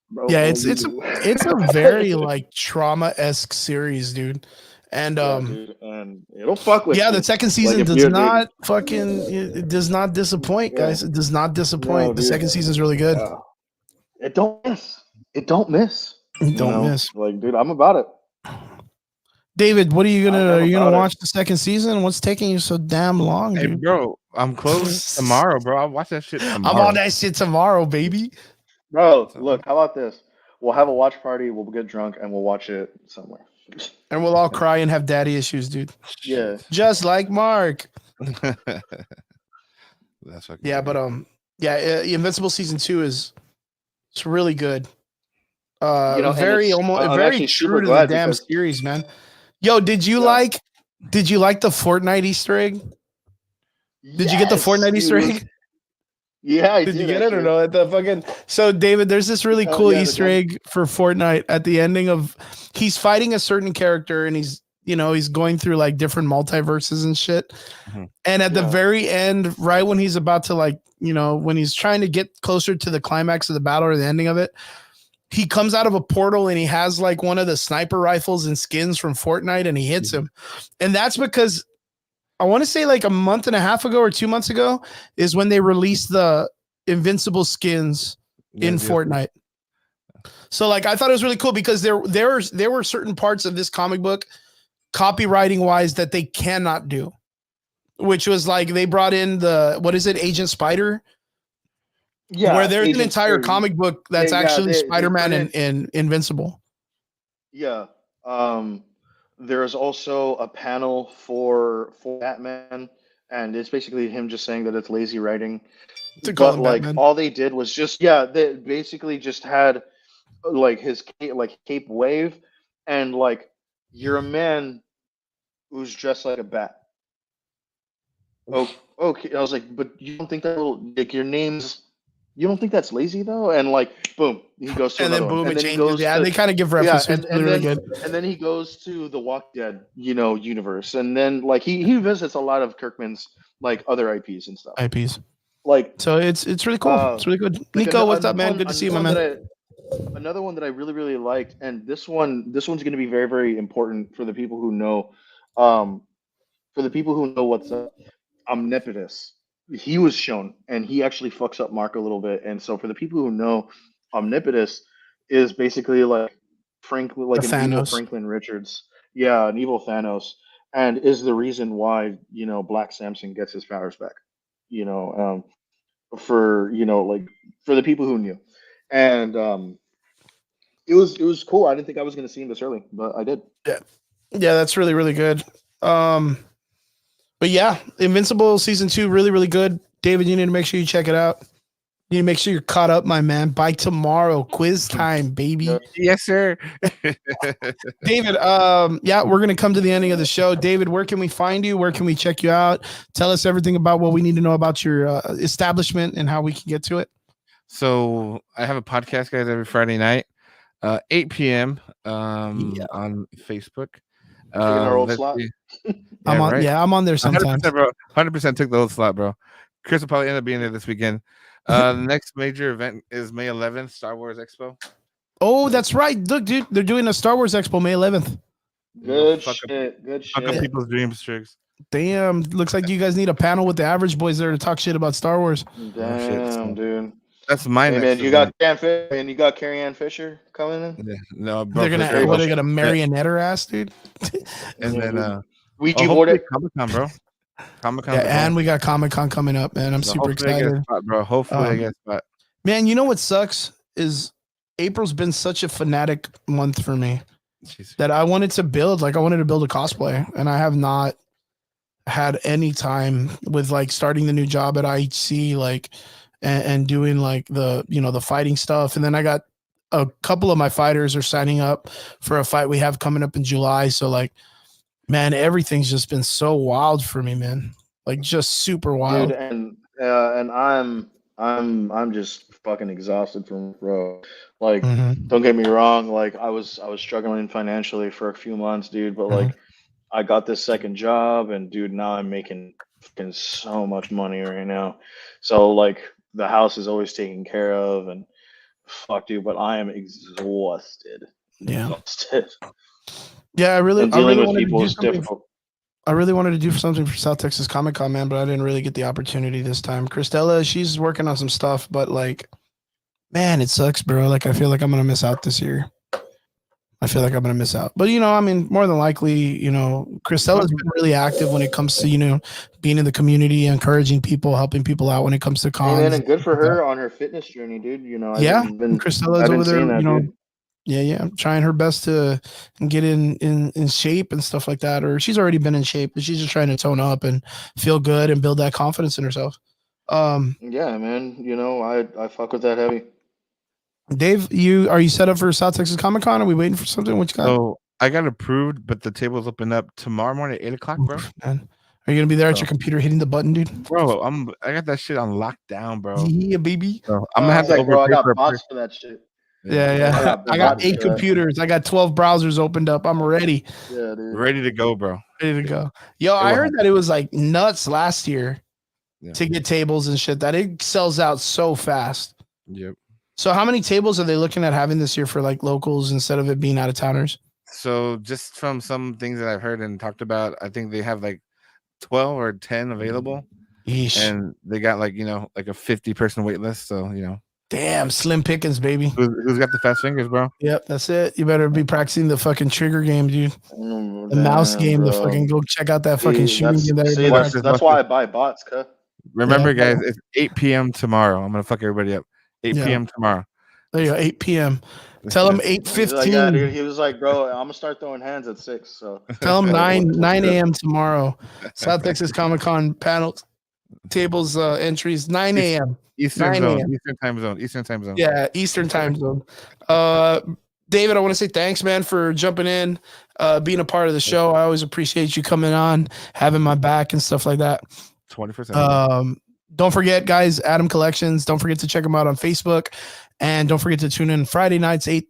bro, Yeah, all it's you it's a do. it's a very like trauma-esque series, dude. And Yeah, dude, and it'll fuck with yeah, the you. second Like season if does you're dude, not fucking it does not disappoint, yeah, guys. It does not no, disappoint. The dude, second season is really good. it don't miss. It don't miss. You Don't know, miss. like, dude, I'm about it. David, what I are am you gonna about it. watch the second season? What's taking you so damn long, Hey, dude? bro, I'm closed tomorrow, bro. I'll watch that shit I'm on tomorrow. that shit tomorrow, baby. Bro, So, look, how about this? We'll have a watch party, we'll get drunk, and we'll watch it somewhere. And we'll all cry and have daddy issues, dude. Yeah. shit. Just like Mark. That's fucking Yeah, but great. Invincible season 2 is it's really good. And Very almost I'm very actually true super to the glad damn because series, man. Yo, yeah. did you like the Fortnite Easter egg? Did you get the Yes, Fortnite dude, Easter it was egg? yeah, I Did you did get it or actually. no? At the fucking so David, there's this really cool Yeah, the Easter gun. egg for Fortnite at the ending of he's fighting a certain character and he's going through like different multiverses and shit. Mhm. And at the Yeah. very end, right when he's about to like, when he's trying to get closer to the climax of the battle or the ending of it, he comes out of a portal and he has like one of the sniper rifles and skins from Fortnite and he hits him. And that's because I want to say like a month and a half ago or 2 months ago is when they released the invincible skins in Yeah, Fortnite. So like I thought it was really cool because there were certain parts of this comic book copywriting wise that they cannot do, which was like they brought in the what is it, Agent Spider, where Yeah, there's an Agent entire Spider. comic book that's actually They Spider-Man put in and Invincible. yeah. Um there's also a panel for Batman, and it's basically him just saying that it's lazy writing. To call But him like Batman. all they did was just they basically just had like his cape wave, and like you're a man who's dressed like a bat. Oh, okay. I was like, but you don't think that like your name's you don't think that's lazy though? And like, boom, he goes to And another then one, boom, and it then he changes. goes Yeah, to they kind of give yeah, references. Really, really good. and then he goes to the Walk Dead, universe, and then like he visits a lot of Kirkman's like other IPs and stuff. IPs. Like So it's really cool. It's really good. Nico, what's up, man? Good to see you, my man. another one that I really really liked, and this one's going to be very very important for the people who know, um, what's up. Omnipotous. He was shown, and he actually fucks up Mark a little bit. And so, for the people who know, Omnipotous is basically like Franklin, The like an evil Thanos. Franklin Richards. Yeah, an evil Thanos, and is the reason why Black Samson gets his powers back. You know, for like for the people who knew, and it was cool. I didn't think I was going to see him this early, but I did. Yeah. Yeah, that's really, really good. Um, but yeah, Invincible season 2, really, really good. David, you need to make sure you check it out. You need to make sure you're caught up, my man. By tomorrow, quiz time, baby. Yes, sir. David, yeah, we're gonna come to the ending of the show. David, where can we find you? Where can we check you out? Tell us everything about what we need to know about your establishment and how we can get to it. So I have a podcast, guys, every Friday night, 8 p.m. Yeah. On Facebook. Taking our old let's slot. see. I'm on. right. Yeah, I'm on there sometimes. 100%, bro. 100% took the old slot, bro. Chris will probably end up being there this weekend. The next major event is May 11th, Star Wars Expo. Oh, that's right. Look, dude, they're doing a Star Wars Expo May 11th. Good Fuck shit. Good up shit. people's dreams, Triggs. Damn, looks like you guys need a panel with the average boys there to talk shit about Star Wars. Damn, dude. That's my Hey next man, you got Carrie Ann Fisher coming in. Yeah, no, bro. They're gonna sure. what are they gonna marionette her ass, dude? And Yeah, then dude. Ouija board hopefully it. Comic-Con, bro. Comic-Con. Yeah, and we got Comic-Con coming up, man. I'm super hopefully I get a excited. spot, bro. Hopefully I get a spot. Man, you know what sucks is April's been such a fanatic month for me Jeez. that I wanted to build a cosplay, and I have not had any time with like starting the new job at IHC, like and doing like the the fighting stuff. And then I got a couple of my fighters are signing up for a fight we have coming up in July. So like, man, everything's just been so wild for me, man. Like just super wild. Dude, and I'm just fucking exhausted from bro. Like, Mhm. don't get me wrong, like I was struggling financially for a few months, dude, but Mhm. like I got this second job and dude, now I'm making fucking so much money right now. So like the house is always taken care of and fuck dude, but I am exhausted. Yeah. Exhausted. Yeah, And I dealing really with wanted to people do is something. difficult. I really wanted to do something for South Texas Comic Con, man, but I didn't really get the opportunity this time. Christella, she's working on some stuff, but like, man, it sucks, bro. Like, I feel like I'm gonna miss out this year. I feel like I'm gonna miss out. But I mean, more than likely, Christella's been really active when it comes to being in the community, encouraging people, helping people out when it comes to Hey man, cons. and good for her on her fitness journey, dude. Yeah, and Christella's I've been over there, seeing that, dude. yeah, trying her best to get in shape and stuff like that. Or she's already been in shape, but she's just trying to tone up and feel good and build that confidence in herself. Yeah, man. I fuck with that heavy. Dave, are you set up for South Texas Comic Con? Are we waiting for something? What you got? So I got approved, but the tables open up tomorrow morning at 8:00, bro. Oof, man. Are you gonna be there at your computer hitting the button, dude? Bro, I got that shit on lockdown, bro. Yeah, baby. So I'm gonna have It's to like, bro, I overpay for got a bots for that shit. Yeah. I got I got bots 8 for that. computers. I got 12 browsers opened up. I'm ready. Yeah, dude. ready to go, bro. Ready to go. Yo, I heard that it was like nuts last year to get tables and shit, that it sells out so fast. Yep. So how many tables are they looking at having this year for like locals instead of it being out of towners? So just from some things that I've heard and talked about, I think they have like 12 or 10 available. Yeesh. And they got like, like a 50-person wait list. So, Damn, slim pickings, baby. Who's got the fast fingers, bro? Yep, that's it. You better be practicing the fucking trigger game, dude. The The mouse game, the fucking go check out that fucking shooting game. That's why I buy bots, cuh. Remember, guys, it's 8 p.m. tomorrow. I'm gonna fuck everybody up. 8 p.m. tomorrow. There you go, 8 p.m. Tell him 8:15. Like, yeah, dude. He was like, bro, I'm gonna start throwing hands at 6. So tell him 9 a.m. tomorrow. South Texas Comic Con panel tables entries 9 a.m. Eastern time zone. Yeah, Eastern time zone. David, I want to say thanks, man, for jumping in, being a part of the show. I always appreciate you coming on, having my back and stuff like that. 20%. Don't forget, guys, Adam Collections. Don't forget to check them out on Facebook, and don't forget to tune in Friday nights 8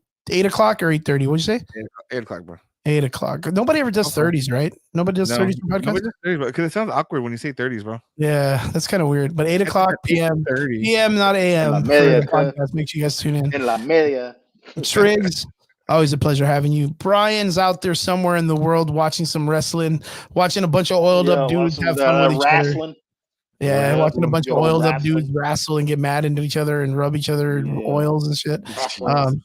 o'clock or 8:30. What'd you say? 8 o'clock, bro. 8 o'clock. Nobody ever does 30s, right? Nobody does 30s for podcasts? Because it sounds awkward when you say 30s, bro. Yeah, that's kind of weird. But 8 o'clock p.m. 30. p.m., not a.m. for the podcast. Make sure you guys tune in. In la media. Triggs, always a pleasure having you. Brian's out there somewhere in the world watching some wrestling, watching a bunch of oiled up dudes have fun with each other. Yeah, watching a bunch of oiled up dudes wrestle and get mad into each other and rub each other in oils and shit.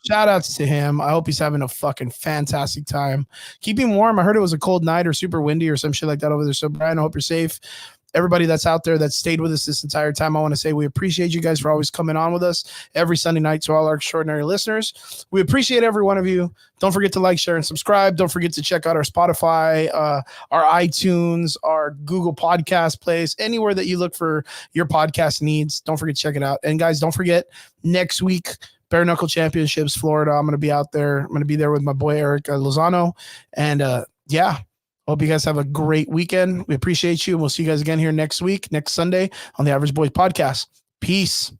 Shout outs to him. I hope he's having a fucking fantastic time. Keep him warm. I heard it was a cold night or super windy or some shit like that over there. So Brian, I hope you're safe. Everybody that's out there that stayed with us this entire time, I want to say we appreciate you guys for always coming on with us every Sunday night. To all our extraordinary listeners, we appreciate every one of you. Don't forget to like, share, and subscribe. Don't forget to check out our Spotify, our iTunes, our Google Podcast place, anywhere that you look for your podcast needs. Don't forget to check it out. And guys, don't forget, next week, Bare Knuckle Championships, Florida. I'm going to be out there. I'm going to be there with my boy, Eric Lozano. And yeah. Hope you guys have a great weekend. We appreciate you. And we'll see you guys again here next week, next Sunday on the Average Boys Podcast. Peace.